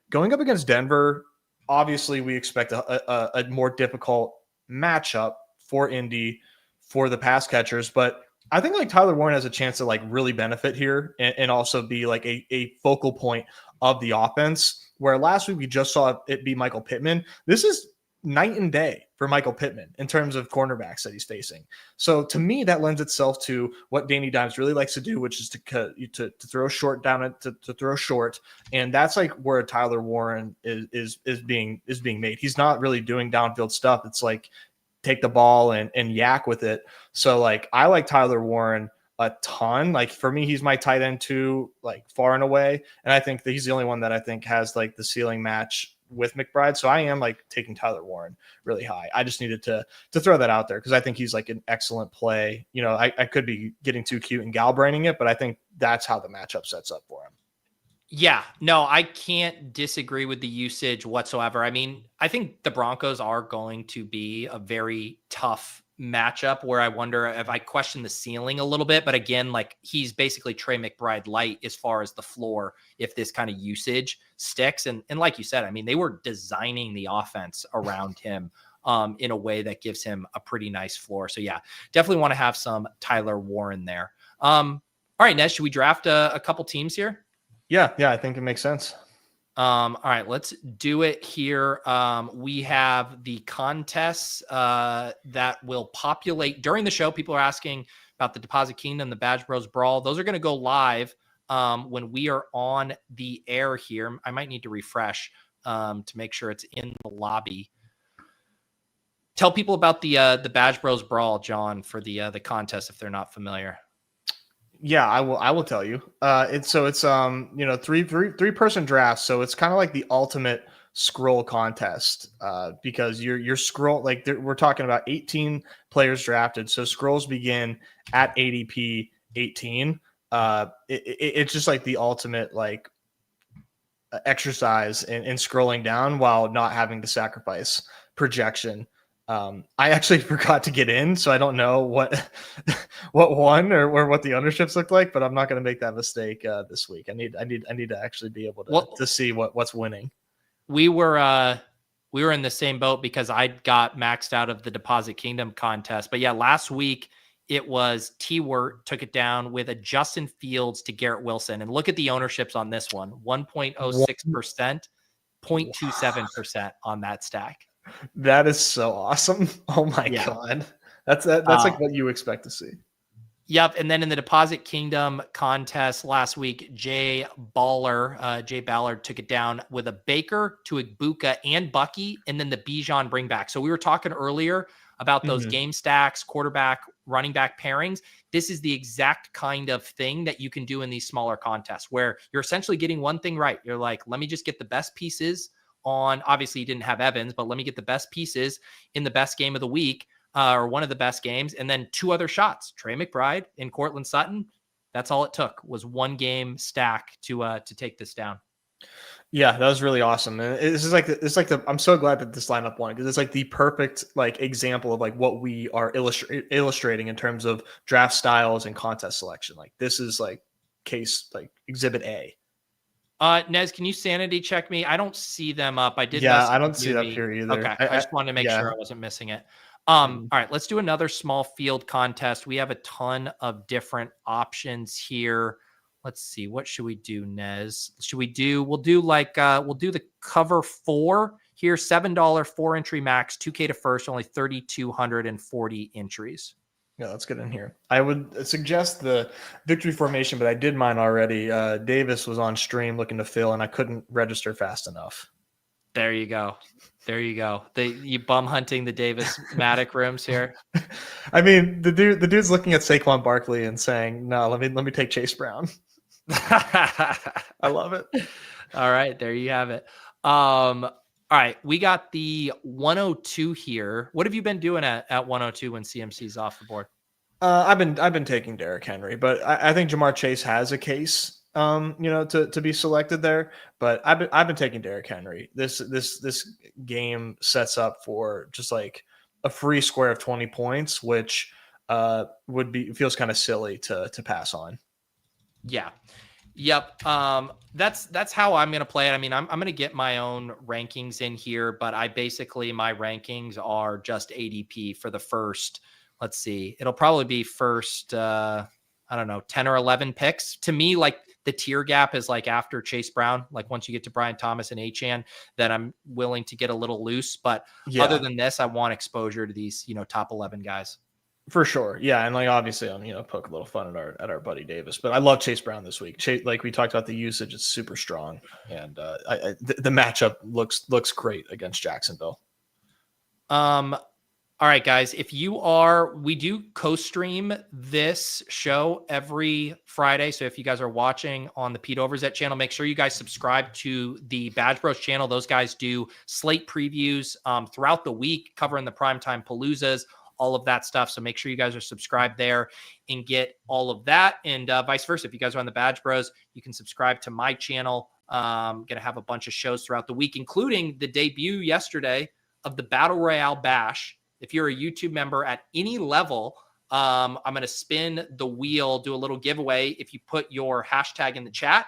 Going up against Denver, obviously we expect a more difficult matchup for Indy, for the pass catchers. But I think like Tyler Warren has a chance to like really benefit here and also be like a focal point of the offense, where last week we just saw it be Michael Pittman. This is night and day for Michael Pittman in terms of cornerbacks that he's facing. So to me, that lends itself to what Danny Dimes really likes to do, which is to throw short down, to throw short. And that's like where Tyler Warren is being made. He's not really doing downfield stuff. It's like take the ball and yak with it. So like, I like Tyler Warren a ton. Like for me, he's my tight end 2, like far and away. And I think that he's the only one that I think has like the ceiling match with McBride. So I am like taking Tyler Warren really high. I just needed to throw that out there because I think he's like an excellent play. I could be getting too cute and galbraining it, but I think that's how the matchup sets up for him. Yeah, no, I can't disagree with the usage whatsoever. I mean, I think the Broncos are going to be a very tough matchup where I wonder if I question the ceiling a little bit. But again, like he's basically Trey McBride light as far as the floor, if this kind of usage sticks. And like you said, I mean, they were designing the offense around him in a way that gives him a pretty nice floor. So yeah, definitely want to have some Tyler Warren there. All right, Ned, should we draft a couple teams here? Yeah, I think it makes sense. All right, let's do it here. We have the contests that will populate during the show. People are asking about the Deposit Kingdom, the Badge Bros Brawl. Those are going to go live when we are on the air here. I might need to refresh to make sure it's in the lobby. Tell people about the Badge Bros Brawl, John, for the contest if they're not familiar. Yeah, I will tell you. It's 3-person drafts, so it's kind of like the ultimate scroll contest because you're scroll like we're talking about 18 players drafted, so scrolls begin at ADP 18. It's just like the ultimate like exercise in scrolling down while not having to sacrifice projection. I actually forgot to get in, so I don't know what what won or what the ownerships looked like, but I'm not going to make that mistake this week. I need to actually be able Well, to see what's winning. we were in the same boat because I got maxed out of the Deposit Kingdom contest. But yeah, last week it was T-Wort took it down with a Justin Fields to Garrett Wilson. And look at the ownerships on this one: 1.06%, 0.27% on that stack. That is so awesome. Oh my Yeah. god. That's like what you expect to see. Yep. And then in the Deposit Kingdom contest last week, Jay Ballard took it down with a Baker to Ibuka and Bucky, and then the Bijan bring back. So we were talking earlier about those game stacks, quarterback, running back pairings. This is the exact kind of thing that you can do in these smaller contests where you're essentially getting one thing right. You're like, let me just get the best pieces on, obviously you didn't have Evans, but let me get the best pieces in the best game of the week. Or one of the best games, and then two other shots, Trey McBride and Cortland Sutton. That's all it took, was one game stack to take this down. Yeah, that was really awesome. And I'm so glad that this lineup won because it's like the perfect like example of like what we are illustrating in terms of draft styles and contest selection. Like this is like case like exhibit A. Nez, can you sanity check me? I don't see them up. I did. Yeah, I don't see it up here either. Okay, I just wanted to make sure I wasn't missing it. All right, let's do another small field contest. We have a ton of different options here. Let's see. What should we do, Nez? We'll do the cover 4 here, $7 4-entry max, 2K to first, only 3,240 entries. Yeah, let's get in here. I would suggest the victory formation, but I did mine already. Davis was on stream looking to fill, and I couldn't register fast enough. There you go. You bum hunting the Davis Matic rooms here. I mean, the dude's looking at Saquon Barkley and saying, "No, let me take Chase Brown." I love it. All right, there you have it. All right, we got the 102 here. What have you been doing at 102 when CMC's off the board? I've been taking Derrick Henry, but I think Jamar Chase has a case. To be selected there, but I've been taking Derrick Henry. This game sets up for just like a free square of 20 points, which feels kind of silly to pass on. Yeah. Yep. That's how I'm going to play it. I mean, I'm going to get my own rankings in here, but my rankings are just ADP for the first, let's see, it'll probably be first, I don't know, 10 or 11 picks. To me, like the tier gap is like after Chase Brown, like once you get to Brian Thomas and Achane, then I'm willing to get a little loose. But other than this, I want exposure to these, top 11 guys. For sure. Yeah. And like, obviously I'm, poke a little fun at our buddy Davis, but I love Chase Brown this week. Chase, like we talked about the usage, it's super strong. And the matchup looks great against Jacksonville. All right, guys, we do co-stream this show every Friday. So if you guys are watching on the Pete Overzet channel, make sure you guys subscribe to the Badge Bros channel. Those guys do slate previews throughout the week, covering the primetime paloozas, all of that stuff. So make sure you guys are subscribed there and get all of that. And vice versa. If you guys are on the Badge Bros, you can subscribe to my channel. I'm going to have a bunch of shows throughout the week, including the debut yesterday of the Battle Royale Bash. If you're a YouTube member at any level, I'm going to spin the wheel, do a little giveaway. If you put your hashtag in the chat,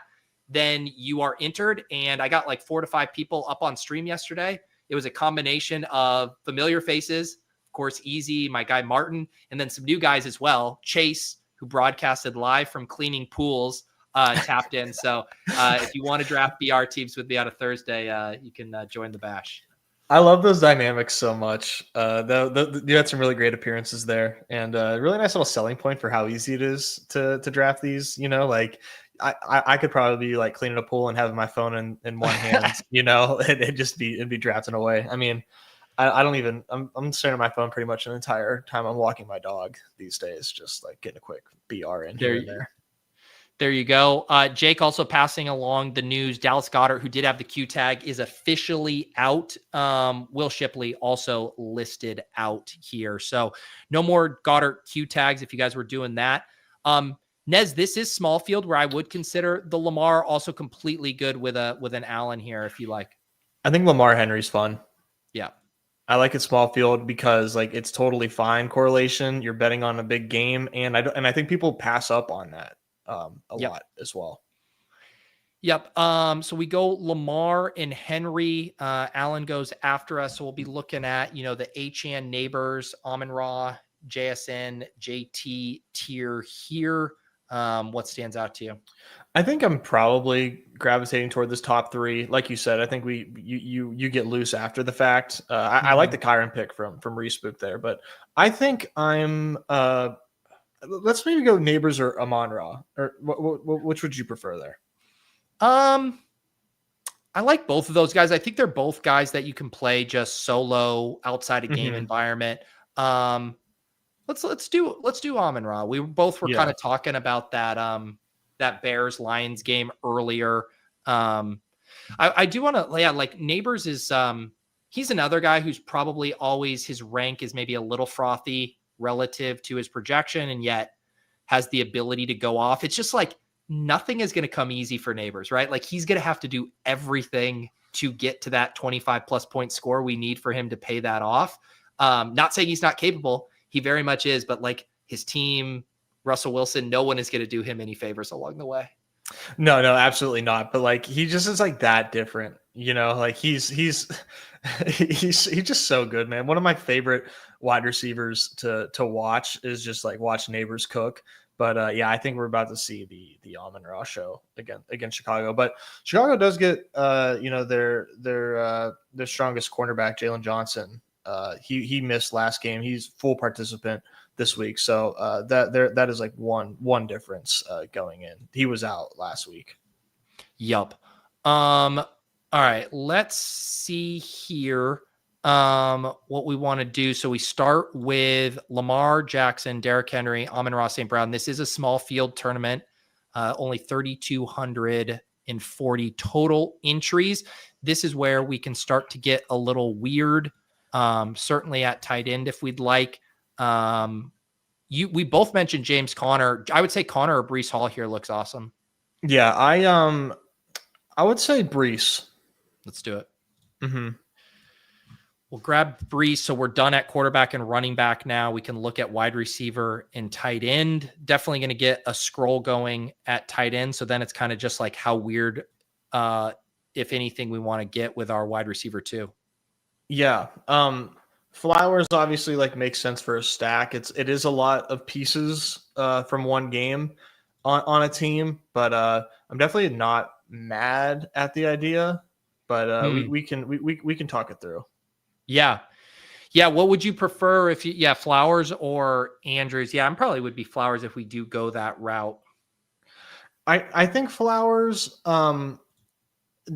then you are entered. And I got like 4 to 5 people up on stream yesterday. It was a combination of familiar faces, of course, Easy, my guy Martin, and then some new guys as well. Chase, who broadcasted live from cleaning pools, tapped in. So if you want to draft BR teams with me on a Thursday, you can join the bash. I love those dynamics so much. You had some really great appearances there, and a really nice little selling point for how easy it is to draft these. Like I could probably be like cleaning a pool and having my phone in one hand, and it'd just be drafting away. I mean, I'm staring at my phone pretty much the entire time I'm walking my dog these days, just like getting a quick BR in here and there. There you go. Jake also passing along the news. Dallas Goedert, who did have the Q tag, is officially out. Will Shipley also listed out here. So no more Goddard Q tags if you guys were doing that. Nez, this is small field where I would consider the Lamar, also completely good with an Allen here if you like. I think Lamar Henry's fun. Yeah. I like it small field because like it's totally fine correlation. You're betting on a big game, and I think people pass up on that a lot as well. Yep. So we go Lamar and Henry. Allen goes after us. So we'll be looking at, the HN neighbors, Amon Ra, JSN, JT tier here. What stands out to you? I think I'm probably gravitating toward this top three. Like you said, I think you get loose after the fact. I like the Kyron pick from Respook there, but I think I'm let's maybe go neighbors or Amon Ra, or which would you prefer there? I like both of those guys. I think they're both guys that you can play just solo outside a game environment. Let's do Amon Ra. We both were kind of talking about that Bears Lions game earlier. I do want to like Neighbors is he's another guy who's probably always his rank is maybe a little frothy relative to his projection, and yet has the ability to go off. It's just like nothing is going to come easy for Neighbors, right? Like he's going to have to do everything to get to that 25 plus point score we need for him to pay that off. Not saying he's not capable. He very much is, but like his team, Russell Wilson, no one is going to do him any favors along the way. No, absolutely not. But like, he just is like that different, like he's just so good, man. One of my favorite wide receivers to watch is just like watch Neighbors cook. But I think we're about to see the Amon Ra show against Chicago. But Chicago does get their strongest cornerback, Jalen Johnson. He missed last game. He's full participant this week. So that is like one difference going in. He was out last week. Yup. All right, let's see here what we want to do. So we start with Lamar Jackson, Derrick Henry, Amon-Ra St. Brown. This is a small field tournament, only 3,240 total entries. This is where we can start to get a little weird. Certainly at tight end if we'd like. We both mentioned James Conner. I would say Conner or Breece Hall here looks awesome. Yeah, I would say Breece. Let's do it. Mm-hmm. We'll grab Breece. So we're done at quarterback and running back now. We can look at wide receiver and tight end. Definitely going to get a scroll going at tight end. So then it's kind of just like how weird, if anything, we want to get with our wide receiver too. Yeah. Flowers obviously like makes sense for a stack. It is a lot of pieces from one game on a team, but I'm definitely not mad at the idea. But we can talk it through. Yeah. What would you prefer if you Flowers or Andrews? Yeah, I probably would be Flowers if we do go that route. I think Flowers. The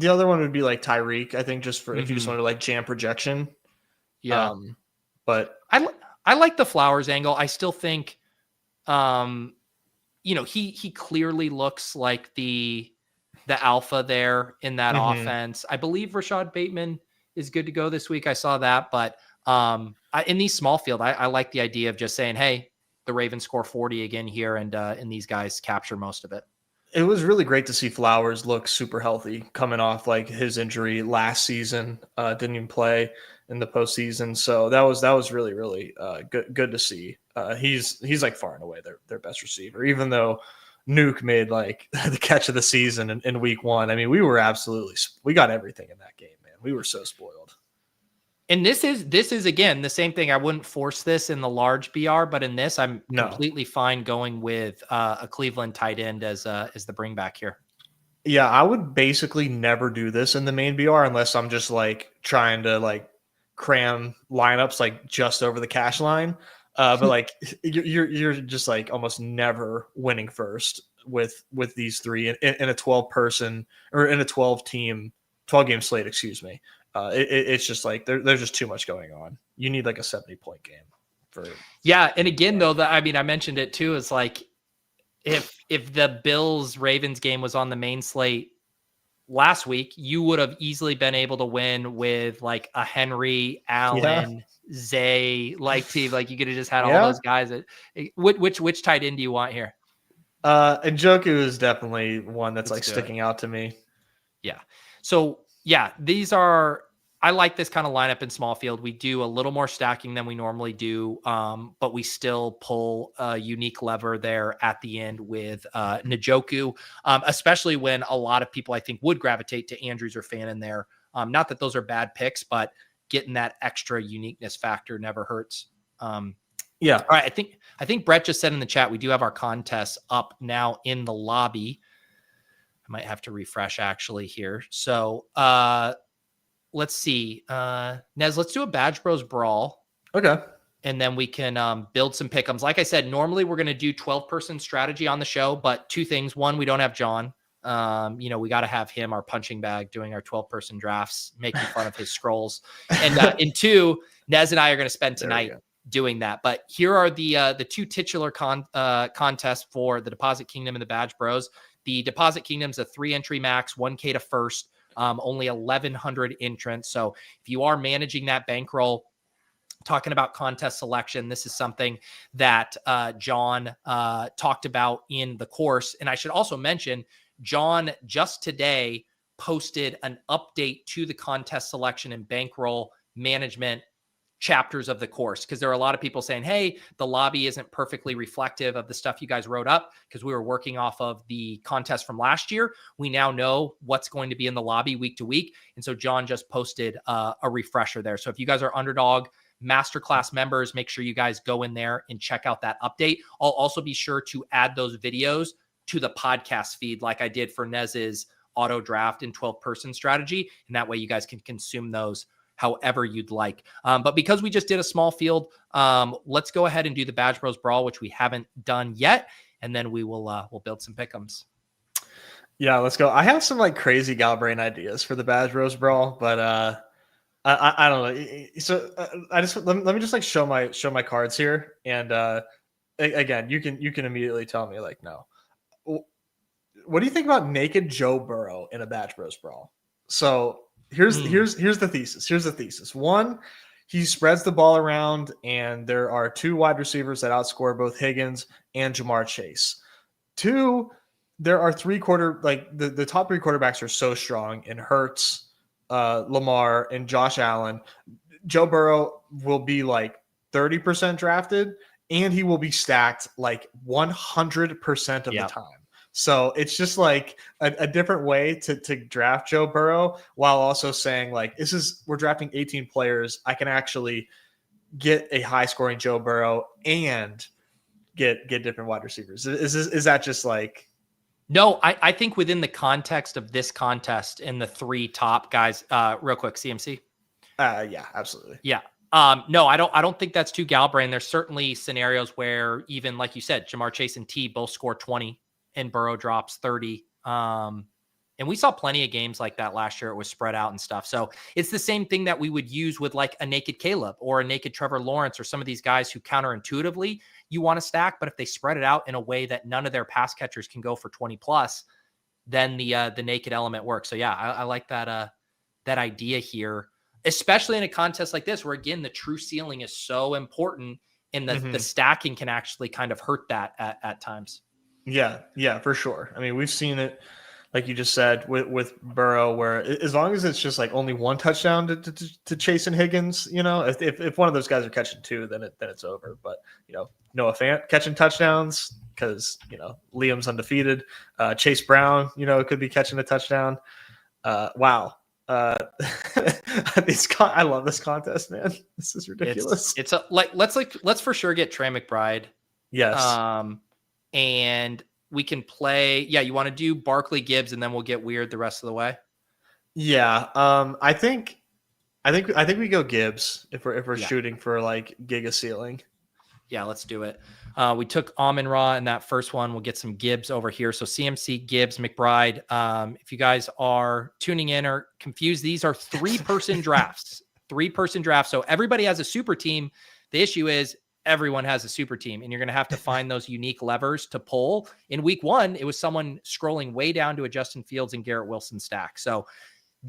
other one would be like Tyreek. I think just for if you just want to like jam projection. Yeah. But I like the Flowers angle. I still think, he clearly looks like the alpha there in that offense. I believe Rashad Bateman is good to go this week. I saw that, but in these small field, I like the idea of just saying, hey, the Ravens score 40 again here, and these guys capture most of it. It was really great to see Flowers look super healthy coming off like his injury last season. Didn't even play in the postseason, so that was really really good to see. He's like far and away their best receiver, even though Nuke made like the catch of the season in week 1. I mean, we got everything in that game, man. We were so spoiled. And this is again the same thing. I wouldn't force this in the large BR, but in this, I'm completely fine going with a Cleveland tight end as the bring back here. Yeah, I would basically never do this in the main BR unless I'm just like trying to like cram lineups like just over the cash line. But like you're just like almost never winning first with these three in a 12 person or in a 12 game slate. Excuse me. It's just like there's just too much going on. You need like a 70-point game for. Yeah, and again though, I mentioned it too. It's like if the Bills Ravens game was on the main slate last week, you would have easily been able to win with like a Henry, Allen, Zay like team. Like you could have just had all those guys. Which tight end do you want here? And Joku is definitely one that's like sticking out to me. Yeah. So yeah, I like this kind of lineup in small field. We do a little more stacking than we normally do, but we still pull a unique lever there at the end with Njoku, especially when a lot of people I think would gravitate to Andrews or Fannin there. Not that those are bad picks, but getting that extra uniqueness factor never hurts. Yeah. All right. I think Brett just said in the chat, we do have our contests up now in the lobby. I might have to refresh actually here. So let's see. Nez, let's do a Badge Bros Brawl. Okay. And then we can build some pick'ems. Like I said, normally we're going to do 12-person strategy on the show, but two things. One, we don't have John. We got to have him, our punching bag, doing our 12-person drafts, making fun of his scrolls. And two, Nez and I are going to spend tonight doing that. But here are the two titular contests for the Deposit Kingdom and the Badge Bros. The Deposit Kingdom's a 3-entry max, 1K to first, only 1,100 entrants. So if you are managing that bankroll, talking about contest selection, this is something that John talked about in the course. And I should also mention, John just today posted an update to the contest selection and bankroll management chapters of the course, because there are a lot of people saying, hey, the lobby isn't perfectly reflective of the stuff you guys wrote up because we were working off of the contest from last year. We now know what's going to be in the lobby week to week. And so John just posted a refresher there. So if you guys are Underdog Masterclass members, make sure you guys go in there and check out that update. I'll also be sure to add those videos to the podcast feed like I did for Nez's auto draft and 12-person strategy. And that way you guys can consume those however you'd like. But because we just did a small field, let's go ahead and do the Badge Bros Brawl, which we haven't done yet. And then we'll build some pick'ems. Yeah, let's go. I have some like crazy Galbrain ideas for the Badge Bros Brawl, but I don't know. So I just let me just like show my cards here, and again, you can immediately tell me like no. What do you think about naked Joe Burrow in a Badge Bros Brawl? So here's the thesis. Here's the thesis. One, he spreads the ball around, and there are two wide receivers that outscore both Higgins and Jamar Chase. Two, there are the top three quarterbacks are so strong in Hurts, Lamar, and Josh Allen. Joe Burrow will be like 30% drafted, and he will be stacked like 100% of the time. So it's just like a different way to draft Joe Burrow, while also saying like, we're drafting 18 players. I can actually get a high scoring Joe Burrow and get different wide receivers. Is that just like? No, I think within the context of this contest and the three top guys, real quick, CMC. Yeah, absolutely. Yeah. No, I don't think that's too Galbrain. There's certainly scenarios where even like you said, Jamar Chase and T both score 20 and Burrow drops 30. And we saw plenty of games like that last year. It was spread out and stuff. So it's the same thing that we would use with like a naked Caleb or a naked Trevor Lawrence or some of these guys who counterintuitively you want to stack, but if they spread it out in a way that none of their pass catchers can go for 20 plus, then the naked element works. So yeah, I like that idea here, especially in a contest like this, where again, the true ceiling is so important and the stacking can actually kind of hurt that at times. Yeah, for sure. I mean, we've seen it, like you just said, with Burrow, where as long as it's just like only one touchdown to Chase and Higgins, if one of those guys are catching two, then it's over. But Noah Fant catching touchdowns because Liam's undefeated. Chase Brown, could be catching a touchdown. Wow. I love this contest, man. This is ridiculous. Let's for sure get Trey McBride. Yes. And we can play. Yeah, you want to do Barkley Gibbs, and then we'll get weird the rest of the way. Yeah, I think we go Gibbs if we're shooting for like giga ceiling. Yeah, let's do it. We took Amon-Ra in that first one. We'll get some Gibbs over here. So CMC, Gibbs, McBride. If you guys are tuning in or confused, these are 3-person drafts. 3-person drafts. So everybody has a super team. The issue is everyone has a super team, and you're going to have to find those unique levers to pull. In week 1, it was someone scrolling way down to a Justin Fields and Garrett Wilson stack. So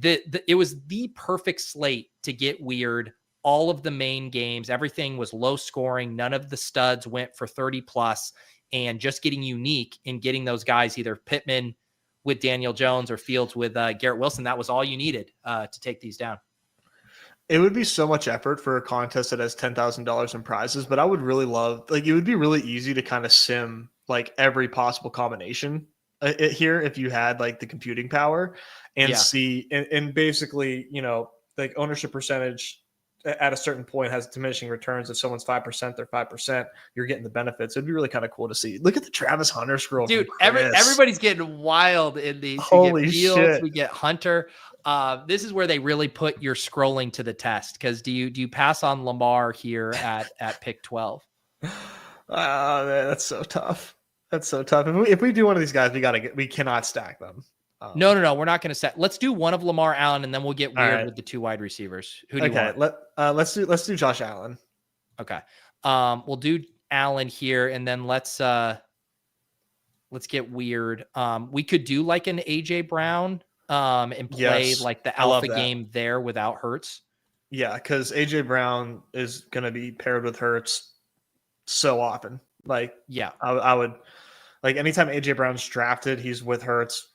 it was the perfect slate to get weird. All of the main games, everything was low scoring. None of the studs went for 30 plus. and just getting unique in getting those guys, either Pittman with Daniel Jones or Fields with Garrett Wilson. That was all you needed to take these down. It would be so much effort for a contest that has $10,000 in prizes, but I would really love, like, it would be really easy to kind of sim like every possible combination here if you had like the computing power and see, and basically, like ownership percentage at a certain point has diminishing returns. If someone's 5%, they're 5%, you're getting the benefits. It'd be really kind of cool to see. Look at the Travis Hunter scroll. Dude, everybody's getting wild in these. Holy we get Fields, shit. we get Hunter. This is where they really put your scrolling to the test. Because do you pass on Lamar here at pick 12? Oh man, that's so tough. That's so tough. If we do one of these guys, we cannot stack them. No, we're not going to set. Let's do one of Lamar Allen, and then we'll get weird with the two wide receivers. Who do you want? Let's do Josh Allen. Okay. We'll do Allen here, and then let's get weird. We could do like an AJ Brown and play like the alpha game there without Hurts. Yeah, because AJ Brown is going to be paired with Hurts so often. Like, yeah, I would like anytime AJ Brown's drafted, he's with Hurts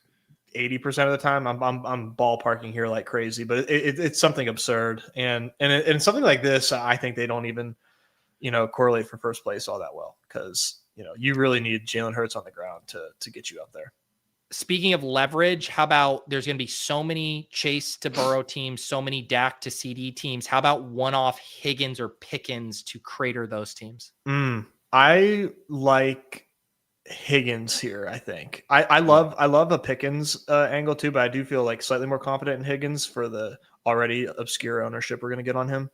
80% of the time. I'm ballparking here like crazy, but it's something absurd. And something like this, I think they don't even, correlate for first place all that well, because, you really need Jalen Hurts on the ground to get you up there. Speaking of leverage, how about there's going to be so many Chase to Burrow teams, so many Dak to CD teams. How about one-off Higgins or Pickens to crater those teams? I like Higgins here. I think I love a Pickens angle too, but I do feel like slightly more confident in Higgins for the already obscure ownership we're going to get on him.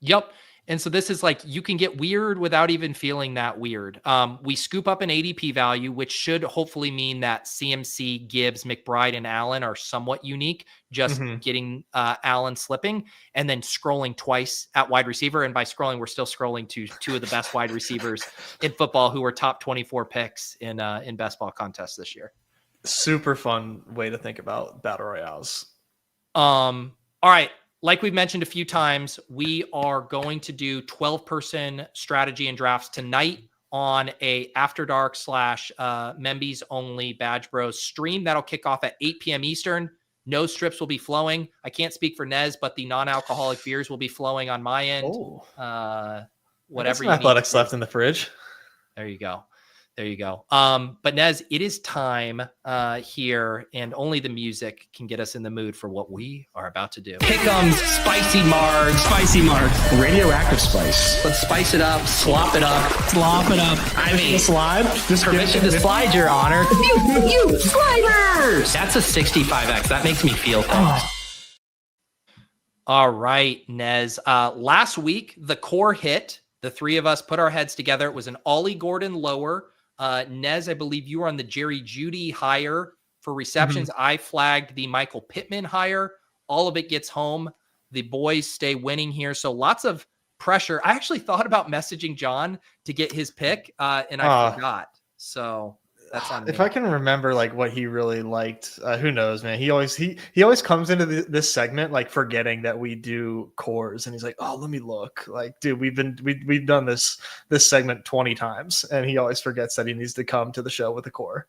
Yep. And so this is like, you can get weird without even feeling that weird. We scoop up an ADP value, which should hopefully mean that CMC, Gibbs, McBride, and Allen are somewhat unique, just getting Allen slipping and then scrolling twice at wide receiver. And by scrolling, we're still scrolling to two of the best wide receivers in football who were top 24 picks in best ball contests this year. Super fun way to think about battle royales. All right. Like we've mentioned a few times, we are going to do 12-person strategy and drafts tonight on a After Dark / Membies only Badge Bros stream. That'll kick off at 8 p.m. Eastern. No strips will be flowing. I can't speak for Nez, but the non-alcoholic beers will be flowing on my end. Whatever you need. Athletics left in the fridge. There you go. But Nez, it is time here, and only the music can get us in the mood for what we are about to do. Here comes Spicy Margs. Radioactive spice. Let's spice it up, slop it up. I mean, slide. Just permission to slide, Your Honor. You sliders. That's a 65X. That makes me feel things. All right, Nez. Last week, the core hit. The three of us put our heads together. It was an Ollie Gordon lower. Nez, I believe you were on the Jerry Jeudy higher for receptions. I flagged the Michael Pittman higher. All of it gets home. The boys stay winning here. So lots of pressure. I actually thought about messaging John to get his pick, and I forgot. So that's on me. If I can remember like what he really liked, who knows, man. He always comes into this segment like forgetting that we do cores, and he's like, "Oh, let me look." Like, dude, we've done this segment 20 times, and he always forgets that he needs to come to the show with a core.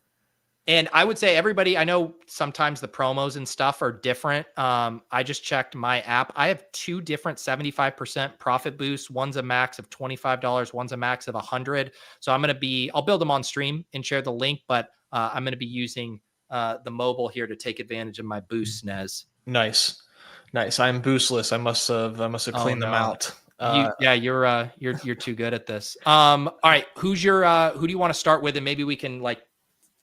And I would say everybody, I know sometimes the promos and stuff are different. I just checked my app. I have two different 75% profit boosts. One's a max of $25. One's a max of $100. So I'll build them on stream and share the link, but I'm going to be using the mobile here to take advantage of my boosts, Nez. Nice. I'm boostless. I must have cleaned them out. You're too good at this. All right. Who do you want to start with? And maybe we can like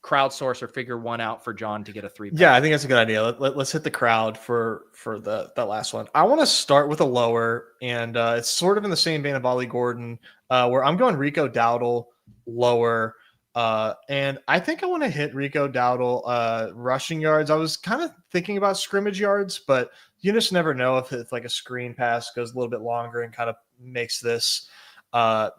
crowdsource or figure one out for John to get a 3-pack. Yeah, I think that's a good idea. Let's hit the crowd for that last one. I want to start with a lower, and it's sort of in the same vein of Ollie Gordon, where I'm going Rico Dowdle lower. And I think I want to hit Rico Dowdle rushing yards. I was kind of thinking about scrimmage yards, but you just never know if it's like a screen pass goes a little bit longer and kind of makes this, kind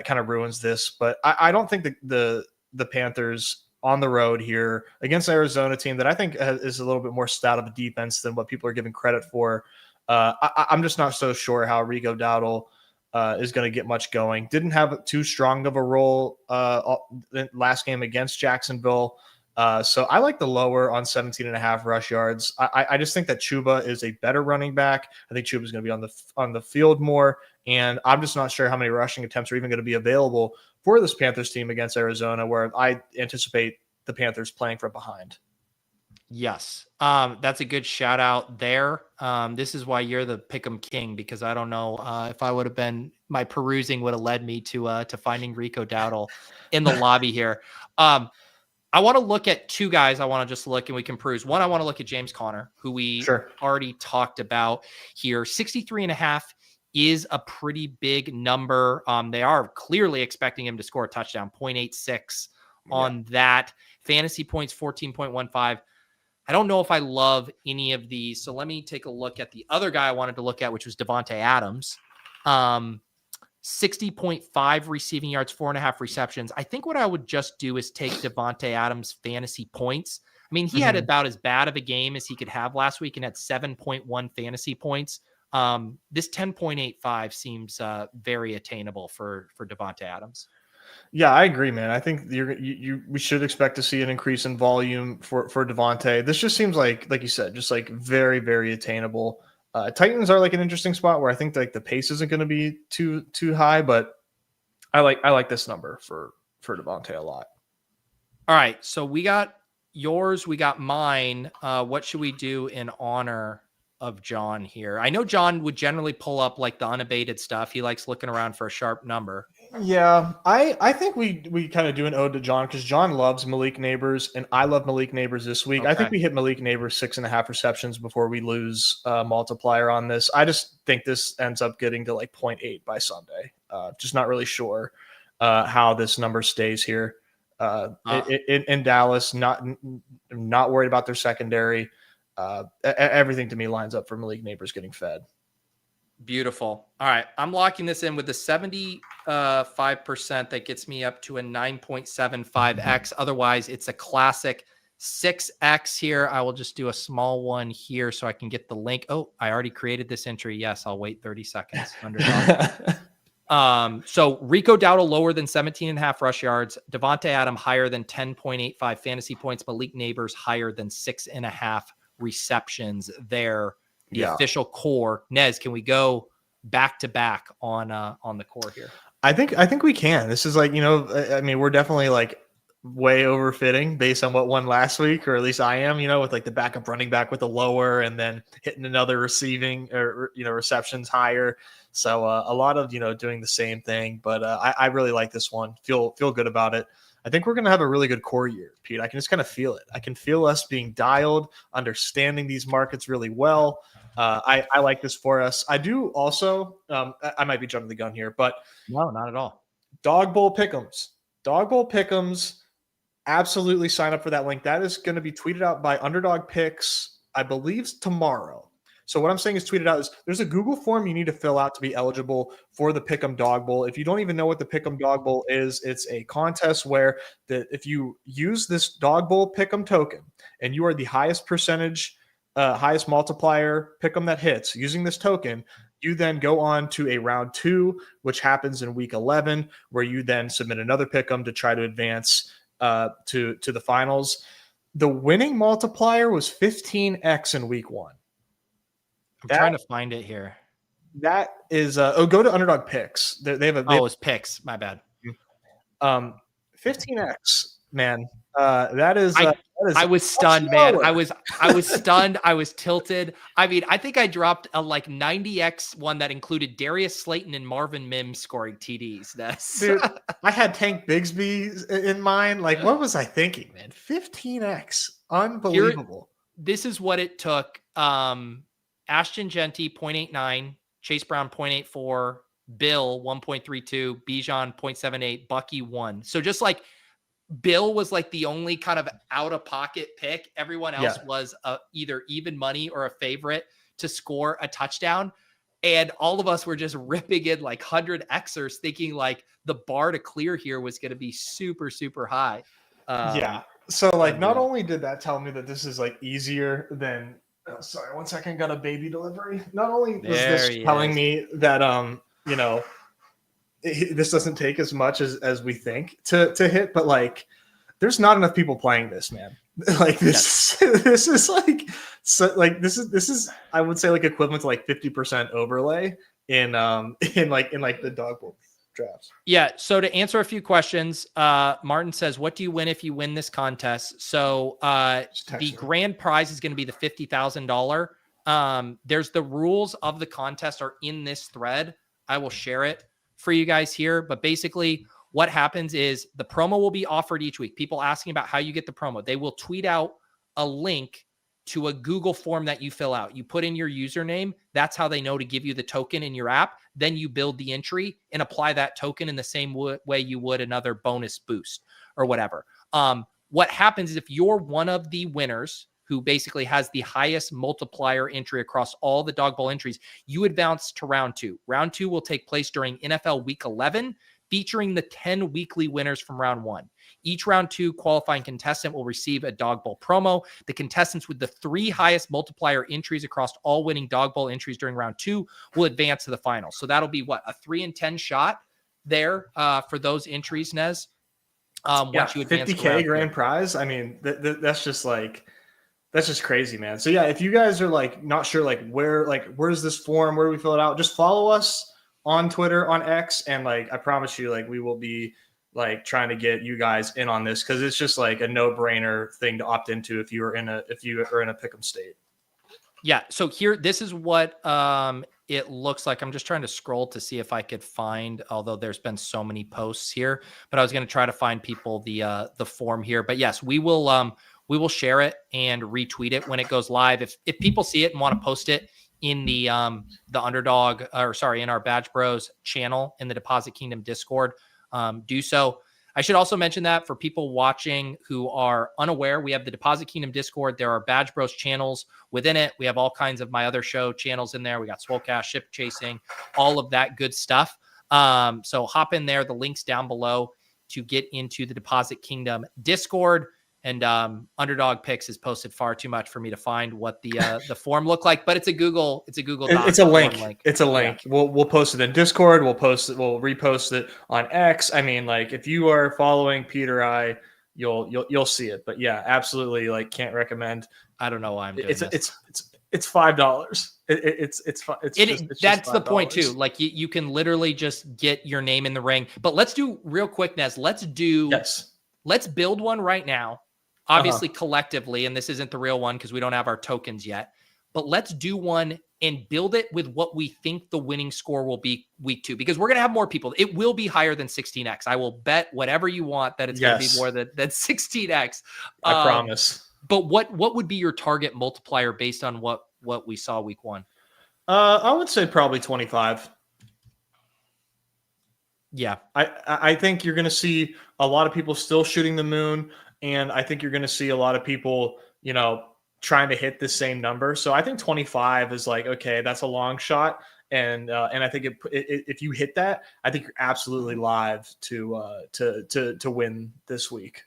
of ruins this. But I don't think the Panthers on the road here against the Arizona team that I think is a little bit more stout of a defense than what people are giving credit for. I'm just not so sure how Rico Dowdle is going to get much going. Didn't have too strong of a role last game against Jacksonville. So I like the lower on 17.5 rush yards. I just think that Chuba is a better running back. I think Chuba is going to be on the field more, and I'm just not sure how many rushing attempts are even going to be available for this Panthers team against Arizona, where I anticipate the Panthers playing from behind. Yes. That's a good shout out there. This is why you're the pick'em king, because I don't know if I would have been, my perusing would have led me to finding Rico Dowdle in the lobby here. I want to look at two guys. I want to just look and we can peruse. One, I want to look at James Conner, who we already talked about here. 63.5 is a pretty big number. They are clearly expecting him to score a touchdown, 0.86 on that. Fantasy points, 14.15. I don't know if I love any of these. So let me take a look at the other guy I wanted to look at, which was Davante Adams. 60.5 receiving yards, 4.5 receptions. I think what I would just do is take Davante Adams' fantasy points. I mean, he had about as bad of a game as he could have last week and had 7.1 fantasy points. This 10.85 seems very attainable for Davante Adams. Yeah, I agree, man. I think we should expect to see an increase in volume for Davante. This just seems like you said, just like very, very attainable. Titans are like an interesting spot where I think like the pace isn't going to be too high, but I like this number for Davante a lot. All right, so we got yours, we got mine. What should we do in honor of John here? I know John would generally pull up like the unabated stuff. He likes looking around for a sharp number. Yeah, I think we kind of do an ode to John because John loves Malik Neighbors and I love Malik Neighbors this week. Okay. I think we hit Malik Neighbors 6.5 receptions before we lose multiplier on this. I just think this ends up getting to like 0.8 by Sunday. Just not really sure how this number stays here. In Dallas, not worried about their secondary. Everything to me lines up for Malik Neighbors getting fed. Beautiful. All right. I'm locking this in with the 75%. That gets me up to a 9.75x. Otherwise, it's a classic 6x here. I will just do a small one here so I can get the link. Oh, I already created this entry. Yes, I'll wait 30 seconds. Underdog. So Rico Dowdle lower than 17.5 rush yards. Davante Adams higher than 10.85 fantasy points. Malik Neighbors higher than 6.5 receptions there. The official core. Nez, can we go back to back on the core here? I think we can. This is like, I mean, we're definitely like way overfitting based on what won last week, or at least I am, with like the backup running back with the lower and then hitting another receiving or, receptions higher. So a lot of, doing the same thing, but I really like this one. Feel good about it. I think we're going to have a really good core year, Pete. I can just kind of feel it. I can feel us being dialed, understanding these markets really well. I like this for us. I do also, I might be jumping the gun here, but no, not at all. Dog Bowl Pick'ems. Absolutely sign up for that link. That is going to be tweeted out by Underdog Picks, I believe, tomorrow. So what I'm saying is tweeted out is there's a Google form you need to fill out to be eligible for the Pick'em Dog Bowl. If you don't even know what the Pick'em Dog Bowl is, it's a contest where if you use this Dog Bowl Pick'em token and you are the highest percentage, highest multiplier Pick'em that hits using this token, you then go on to a round 2, which happens in week 11, where you then submit another Pick'em to try to advance to the finals. The winning multiplier was 15x in week 1. I'm trying to find it here. That is go to Underdog Picks. They have it's Picks. My bad. 15x, man. That is. I was stunned, man. I was stunned. I was tilted. I mean, I think I dropped a like 90x one that included Darius Slayton and Marvin Mims scoring TDs. Dude, I had Tank Bigsby in mind. Like, what was I thinking, man? 15x, unbelievable. This is what it took. Ashton Genty 0.89, Chase Brown 0.84, Bill 1.32, Bijan 0.78, Bucky 1. So just like Bill was like the only kind of out of pocket pick. Everyone else was either even money or a favorite to score a touchdown. And all of us were just ripping in like 100 Xers thinking like the bar to clear here was going to be super, super high. So like not only did that tell me that this is like easier than sorry, 1 second, got a baby delivery. Not only was this telling me that this doesn't take as much as we think to hit, but like there's not enough people playing this, man. Like this, this is like, so like this is I would say like equivalent to like 50% overlay in like the dog bowl drafts. Yeah. So to answer a few questions, Martin says, what do you win if you win this contest? So the grand prize is going to be the $50,000. There's the rules of the contest are in this thread. I will share it for you guys here. But basically what happens is the promo will be offered each week. People asking about how you get the promo. They will tweet out a link to a Google form that you fill out. You put in your username. That's how they know to give you the token in your app. Then you build the entry and apply that token in the same way you would another bonus boost or whatever. What happens is if you're one of the winners who basically has the highest multiplier entry across all the dog bowl entries, you advance to round 2. Round 2 will take place during NFL Week 11, featuring the 10 weekly winners from round 1. Each round 2 qualifying contestant will receive a dog bowl promo. The contestants with the 3 highest multiplier entries across all winning dog bowl entries during round 2 will advance to the final. So that'll be what, a 3 in 10 shot there for those entries, Nez. Once you advance 50K grand prize. I mean, that's just like, that's just crazy, man. So yeah, if you guys are like not sure, where's this form? Where do we fill it out? Just follow us on Twitter, on X, and like I promise you, like we will be like trying to get you guys in on this because it's just like a no-brainer thing to opt into if you are in a pick'em state. Yeah. So here, this is what it looks like. I'm just trying to scroll to see if I could find, although there's been so many posts here, but I was going to try to find people the form here. But yes, we will share it and retweet it when it goes live. If people see it and want to post it in the Underdog, in our Badge Bros channel in the Deposit Kingdom Discord, do so. I should also mention that for people watching who are unaware, we have the Deposit Kingdom Discord. There are Badge Bros channels within it. We have all kinds of my other show channels in there. We got Swolecast, Ship Chasing, all of that good stuff. So hop in there. The link's down below to get into the Deposit Kingdom Discord. And Underdog Picks is posted far too much for me to find what the form looked like, but it's a Google Doc. It's a link. It's a link. Yeah. We'll post it in Discord. We'll repost it on X. I mean, like if you are following Peter you'll see it. But yeah, absolutely. Like can't recommend. I don't know why I'm doing this. It's $5. That's the point too. Like you can literally just get your name in the ring. But let's do real quick, Nez. Let's build one right now. Obviously, collectively, and this isn't the real one because we don't have our tokens yet, but let's do one and build it with what we think the winning score will be week 2, because we're going to have more people. It will be higher than 16x. I will bet whatever you want that it's going to be more than 16x. I promise. But what would be your target multiplier based on what we saw week 1? I would say probably 25. Yeah. I think you're going to see a lot of people still shooting the moon. And I think you're going to see a lot of people, trying to hit the same number. So I think 25 is like, okay, that's a long shot. And I think if you hit that, I think you're absolutely live to win this week.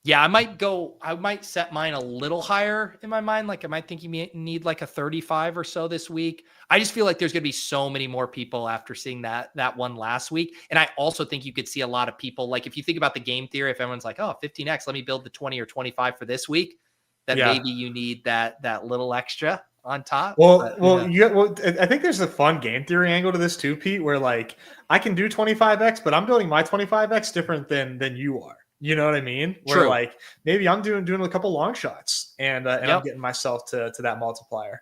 Yeah, I might set mine a little higher in my mind. Like I might think you need like a 35 or so this week. I just feel like there's going to be so many more people after seeing that one last week. And I also think you could see a lot of people, like if you think about the game theory, if everyone's like, oh, 15x, let me build the 20 or 25 for this week, then maybe you need that little extra on top. I think there's a fun game theory angle to this too, Pete, where like I can do 25x, but I'm building my 25x different than you are. You know what I mean? True. Where like maybe I'm doing a couple long shots and I'm getting myself to that multiplier.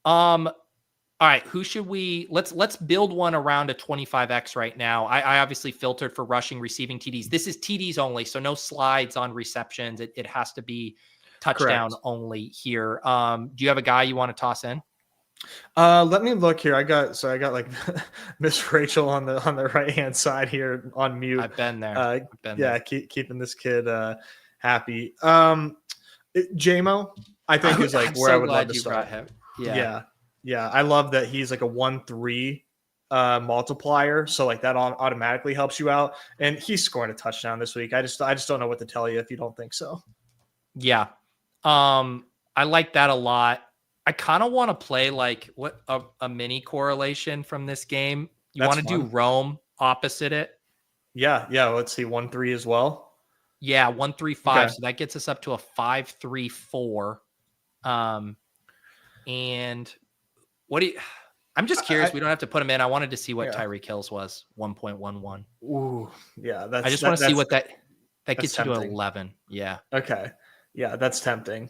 All right. Who should we let's build one around a 25x right now. I obviously filtered for rushing, receiving TDs. This is TDs only, so no slides on receptions. It has to be touchdown only here. Do you have a guy you want to toss in? Let me look here. I got like Miss Rachel on the right hand side here on mute. I've been there. Keeping this kid happy. JMO, I think is like where I would love to start. Him. Yeah. I love that he's like a 1-3 multiplier, so like that automatically helps you out. And he's scoring a touchdown this week. I just don't know what to tell you if you don't think so. Yeah, I like that a lot. I kind of want to play like a mini correlation from this game. You That's want to do fun. Rome opposite it? Yeah. Let's see, 1-3 as well. Yeah, 1-3-5. Okay. So that gets us up to a 5-3-4. And what do you? I'm just curious. I We don't have to put him in. I wanted to see what yeah. Tyreek Hill's was 1.11. Ooh, yeah. I That's just want to see what that that's gets you to tempting. 11. Yeah. Okay. Yeah, that's tempting.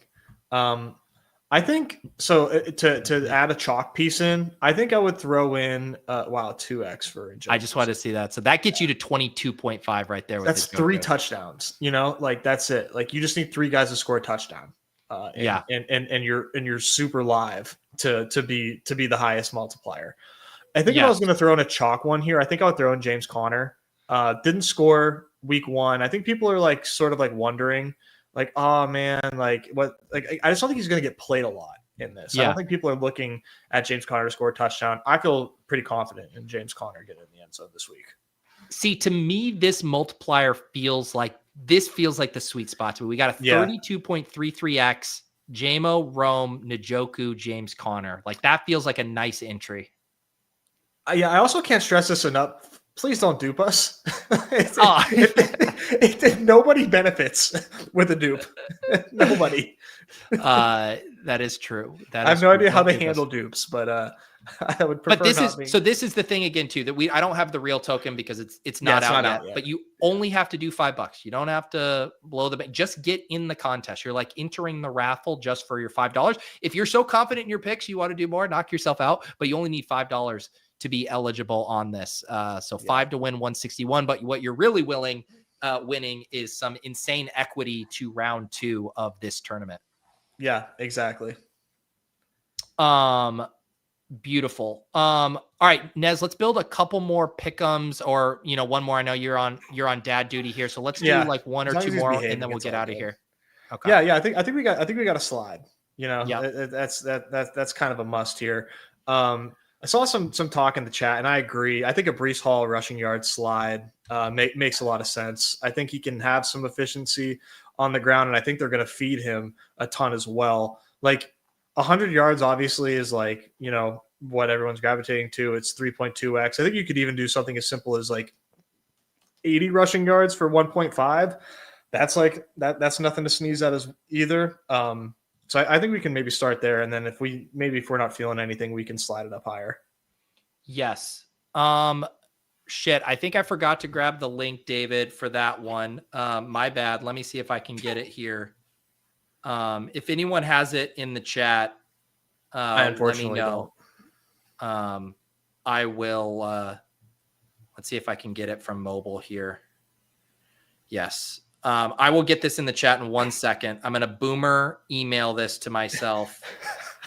I think so. To add a chalk piece in, I think I would throw in 2x for I Njoku. just wanted to see that. So that gets you to 22.5 right there with That's 3 Njoku. touchdowns. Like that's it. Like you just need 3 guys to score a touchdown. Yeah. And you're super live to be the highest multiplier. I think if I Yes. was going to throw in a chalk one here, I think I would throw in James Conner. Didn't score week 1. I think people are like sort of like wondering, like, oh man, like what? Like I just don't think he's going to get played a lot in this. I Yeah. don't think people are looking at James Conner to score a touchdown. I feel pretty confident in James Conner getting in the end zone this week. See, to me, this multiplier feels like the sweet spot to me. We got a 32.33x, JMO, Rome, Njoku, James Conner. Like that feels like a nice entry. I also can't stress this enough. Please don't dupe us. Nobody benefits with a dupe. Nobody. That is true. I have no idea how they handle dupes, but I would prefer. But this is the thing again too that I don't have the real token because it's not out yet. But you only have to do $5. You don't have to blow the bank. Just get in the contest. You're like entering the raffle just for your $5. If you're so confident in your picks, you want to do more, knock yourself out. But you only need $5 to be eligible on this. So 5 to win 161. But what you're really winning is some insane equity to round 2 of this tournament. Yeah, exactly. Beautiful. All right, Nez, let's build a couple more pick'ems or, one more. I know you're on dad duty here. So let's do like one or two more and then we'll get out of here. Okay. Yeah. I think we got a slide, Yeah. That's kind of a must here. I saw some talk in the chat and I agree. I think a Breece Hall rushing yard slide makes a lot of sense. I think he can have some efficiency on the ground and I think they're going to feed him a ton as well. Like 100 yards obviously is like, what everyone's gravitating to. It's 3.2x. I think you could even do something as simple as like 80 rushing yards for 1.5. That's like that's nothing to sneeze at as either. So I think we can maybe start there. And then if we're not feeling anything, we can slide it up higher. Yes. Shit. I think I forgot to grab the link, David, for that one. My bad. Let me see if I can get it here. If anyone has it in the chat, I unfortunately let me know. I will, let's see if I can get it from mobile here. Yes. I will get this in the chat in 1 second. I'm going to boomer email this to myself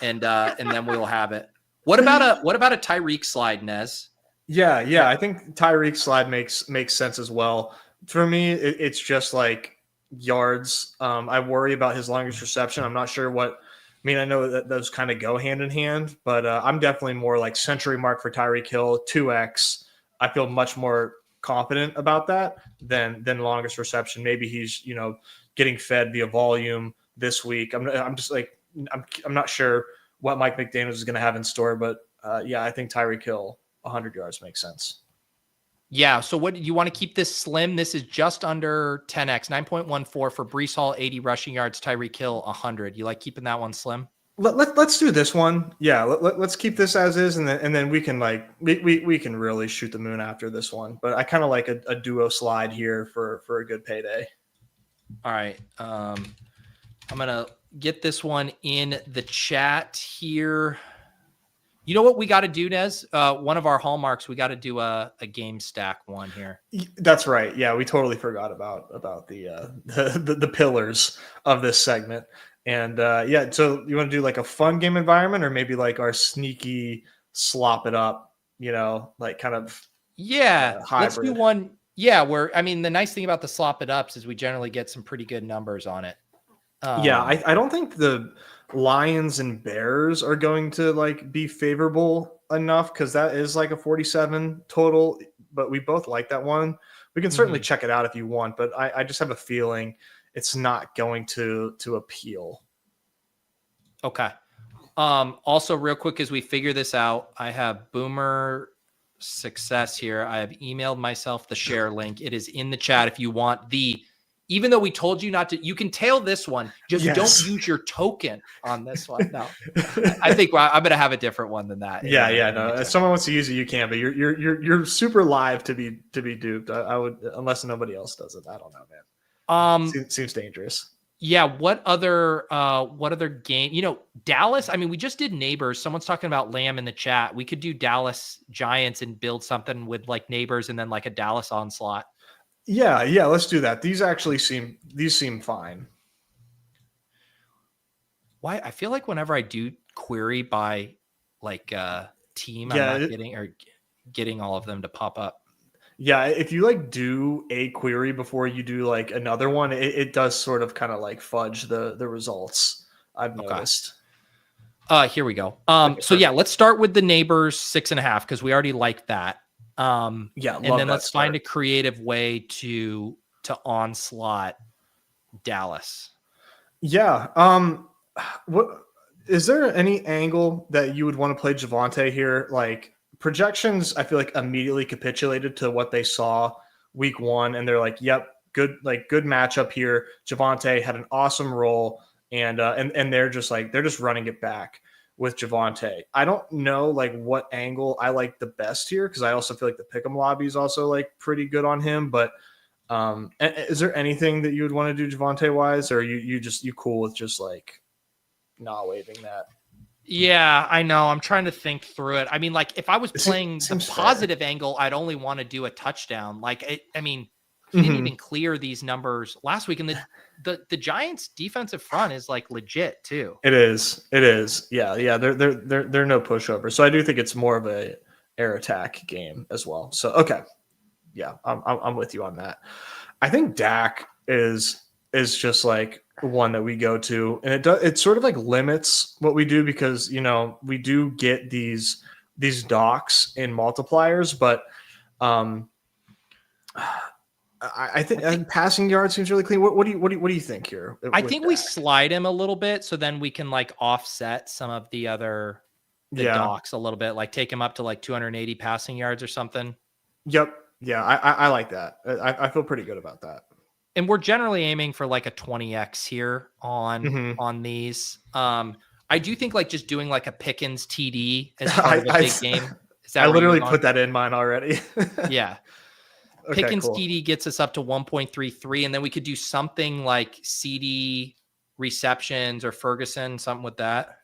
and then we'll have it. What about a Tyreek slide, Nez? Yeah. I think Tyreek slide makes sense as well. For me, it's just like yards. I worry about his longest reception. I'm not sure I know that those kind of go hand in hand, but I'm definitely more like century mark for Tyreek Hill, 2x. I feel much more confident about that than longest reception. Maybe he's, getting fed via volume this week. I'm just like, I'm not sure what Mike McDaniels is going to have in store, but I think Tyreek Hill 100 yards makes sense. Yeah. So what you want to keep this slim? This is just under 10x, 9.14 for Breece Hall, 80 rushing yards, Tyreek Hill, 100. You like keeping that one slim? Let's do this one. Yeah. Let's keep this as is. And then we can we can really shoot the moon after this one, but I kind of like a duo slide here for a good payday. All right. I'm going to get this one in the chat here. You know what we got to do, Nez? One of our hallmarks, we got to do a game stack one here. That's right. Yeah, we totally forgot about the pillars of this segment. And so you want to do like a fun game environment or maybe like our sneaky slop it up, like kind of hybrid. Let's do one. Yeah, the nice thing about the slop it ups is we generally get some pretty good numbers on it. I don't think the Lions and Bears are going to be favorable enough because that is like a 47 total, but we both like that one. We can certainly check it out if you want, but I just have a feeling it's not going to appeal. Okay. Also real quick, as we figure this out, I have Boomer success here. I have emailed myself the share link. It is in the chat if you want even though we told you not to, you can tail this one. Just don't use your token on this one. No, I think I'm going to have a different one than that. No. If someone wants to use it, you can, but you're super live to be duped. I would, unless nobody else does it. I don't know, man. Seems dangerous. Yeah. What other game? Dallas. I mean, we just did Neighbors. Someone's talking about Lamb in the chat. We could do Dallas Giants and build something with like Neighbors and then like a Dallas onslaught. Yeah, let's do that. These seem fine. Why? I feel like whenever I do query by like team, I'm not getting all of them to pop up. Yeah, if you like do a query before you do like another one, it does sort of kind of like fudge the results. I've noticed. Here we go. So yeah, let's start with the Neighbors 6.5 because we already liked that. And then let's find a creative way to onslaught Dallas. Yeah. What is there any angle that you would want to play Javonte here? Like projections, I feel like immediately capitulated to what they saw week 1, and they're like, "Yep, good matchup here." Javonte had an awesome role, and they're just running it back with Javonte. I don't know like what angle I like the best here because I also feel like the pick'em lobby is also like pretty good on him. But is there anything that you would want to do Javonte wise, or you cool with just like not waving that? Yeah, I know. I'm trying to think through it. I mean, like if I was playing the positive angle, I'd only want to do a touchdown. Like he didn't even clear these numbers last week, and the Giants' defensive front is like legit too. It is. Yeah. They're no pushover. So I do think it's more of a air attack game as well. So okay, yeah, I'm with you on that. I think Dak is just like one that we go to, and it sort of like limits what we do because we do get these docks in multipliers, but I think passing yard seems really clean. What do you think here? I think we slide him a little bit, so then we can like offset some of the other docks a little bit, like take him up to like 280 passing yards or something. Yep. Yeah, I like that. I feel pretty good about that. And we're generally aiming for like a 20x here on these. I do think like just doing like a Pickens TD as part of a big game. I literally put that in mine already. Yeah. Okay, Pickens cool. TD gets us up to 1.33, and then we could do something like CD receptions or Ferguson, something with that.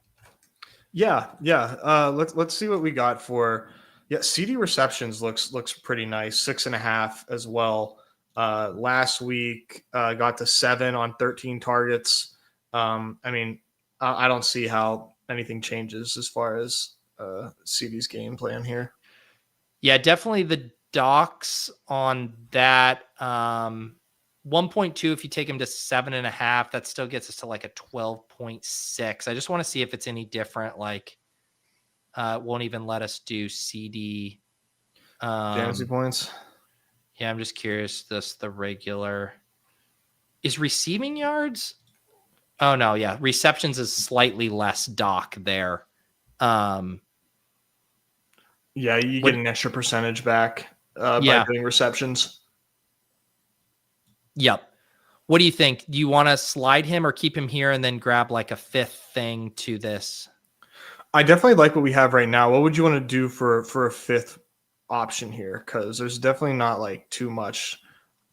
Yeah. Let's see what we got for. Yeah, CD receptions looks pretty nice. 6.5 as well. Last week got to 7 on 13 targets. I don't see how anything changes as far as CD's game plan here. Yeah, definitely the docks on that. 1.2, if you take him to 7.5, that still gets us to like a 12.6. I just want to see if it's any different. Like, won't even let us do CD fantasy points. Yeah, I'm just curious. The regular is receiving yards. Oh no, yeah, receptions is slightly less dock there. Yeah, you get an extra percentage back by doing receptions. Yep. What do you think? Do you want to slide him or keep him here and then grab like a fifth thing to this? I definitely like what we have right now. What would you want to do for a fifth option here? Because there's definitely not like too much.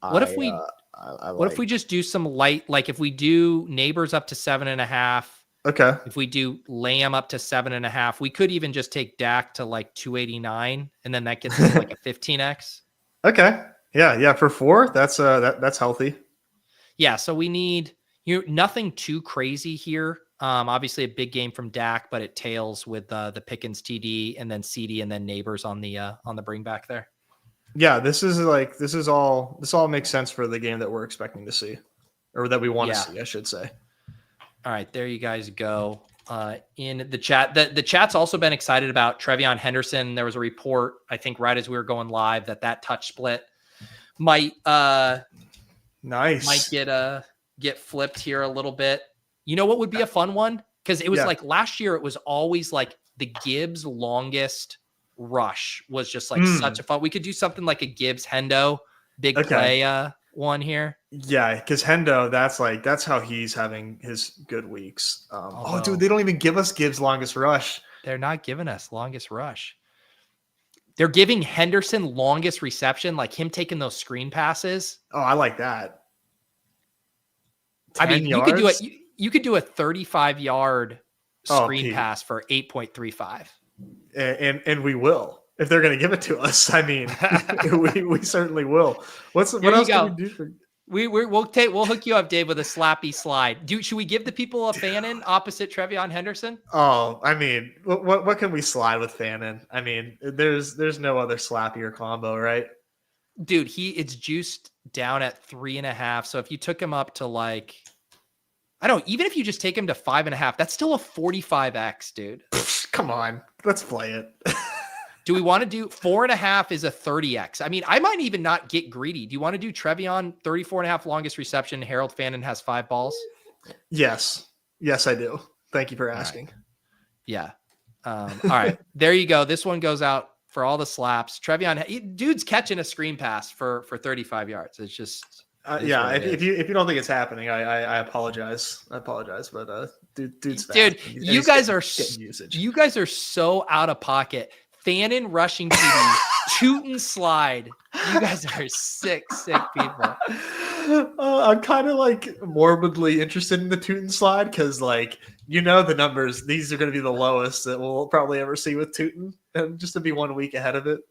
What if we just do some light, like if we do Neighbors up to 7.5? Okay. If we do Lamb up to 7.5, we could even just take Dak to like 289, and then that gets us like a 15x. Okay. Yeah. For 4, that's healthy. Yeah. So we need nothing too crazy here. Obviously a big game from Dak, but it tails with the Pickens TD and then CD and then Neighbors on the bring back there. Yeah, this all makes sense for the game that we're expecting to see, or that we want to see, I should say. All right, there you guys go. In the chat, the chat's also been excited about Trevion Henderson. There was a report, I think, right as we were going live, that touch split might get flipped here a little bit. You know what would be a fun one? Because it was like last year, it was always like the Gibbs longest rush was just like such a fun. We could do something like a Gibbs Hendo big play one here. Yeah, because Hendo, that's how he's having his good weeks. Although, dude, they don't even give us Gibbs longest rush. They're not giving us longest rush. They're giving Henderson longest reception, like him taking those screen passes. Oh, I like that. I mean, you yards? could do it. You could do a 35-yard screen pass for 8.35. And we will, if they're going to give it to us. I mean, we certainly will. What else can we do for? We'll hook you up, Dave, with a slappy slide. Should we give the people a Fannin opposite Trevion Henderson? Oh, I mean, what can we slide with Fannin? I mean, there's no other slappier combo, right? Dude, it's juiced down at 3.5. So if you took him up to like, I don't know, even if you just take him to 5.5, that's still a 45x, dude. Come on, let's play it. Do we want to do 4.5 is a 30x? I mean, I might even not get greedy. Do you want to do Trevion 34.5 longest reception? Harold Fannin has 5 balls. Yes, I do. Thank you for asking. Right. Yeah. All right, there you go. This one goes out for all the slaps. Trevion, dude's catching a screen pass for 35 yards. It's just if you don't think it's happening, I apologize. But dude's fast. Dude, you guys are so out of pocket. Fannin rushing TD, Tootin slide. You guys are sick people. I'm kind of like morbidly interested in the Tootin slide because, like, the numbers. These are going to be the lowest that we'll probably ever see with Tootin, and just to be 1 week ahead of it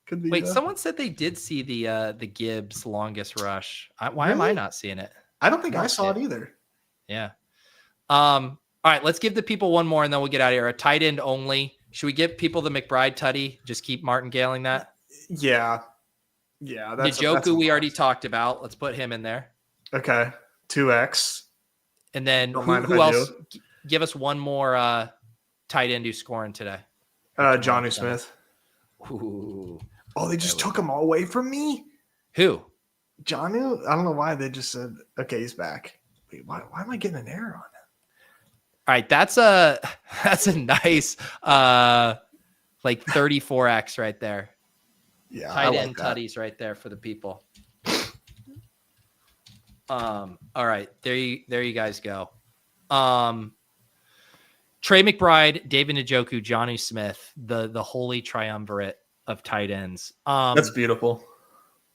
could be. Wait, someone said they did see the Gibbs longest rush. Why am I not seeing it? I don't think I saw it either. Yeah. All right, let's give the people one more, and then we'll get out of here. A tight end only. Should we give people the McBride tutty? Just keep martingaling that? Yeah. Njoku we already talked about. Let's put him in there. Okay. 2x. And then who else? Give us one more tight end who's scoring today. Jonnu Smith. Ooh. Oh, they just took him all away from me? Who? Jonnu? I don't know why they just said, okay, he's back. Wait, why am I getting an error on it? All right, that's a nice like 34x right there. Yeah, tight end tutties right there for the people. All right, there you guys go. Trey McBride, David Njoku, Jonnu Smith, the holy triumvirate of tight ends. That's beautiful.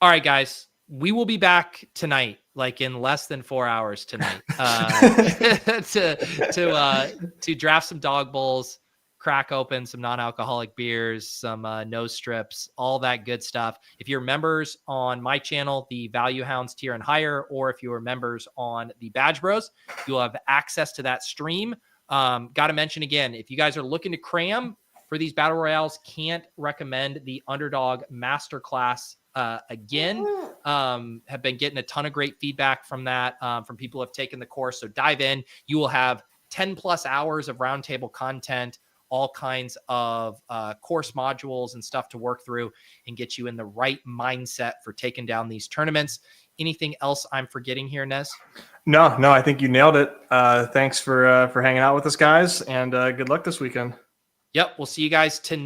All right, guys, we will be back tonight, like in less than 4 hours tonight, to draft some dog bowls, crack open some non-alcoholic beers, some nose strips, all that good stuff. If you're members on my channel, the Value Hounds tier and higher, or if you are members on the Badge Bros, you'll have access to that stream. Got to mention again, if you guys are looking to cram for these battle royales, can't recommend the Underdog Masterclass again. Have been getting a ton of great feedback from that, from people who have taken the course. So dive in. You will have 10 plus hours of roundtable content, all kinds of course modules and stuff to work through and get you in the right mindset for taking down these tournaments. Anything else I'm forgetting here, Nez? No, I think you nailed it. Thanks for hanging out with us, guys, and good luck this weekend. Yep, we'll see you guys tonight.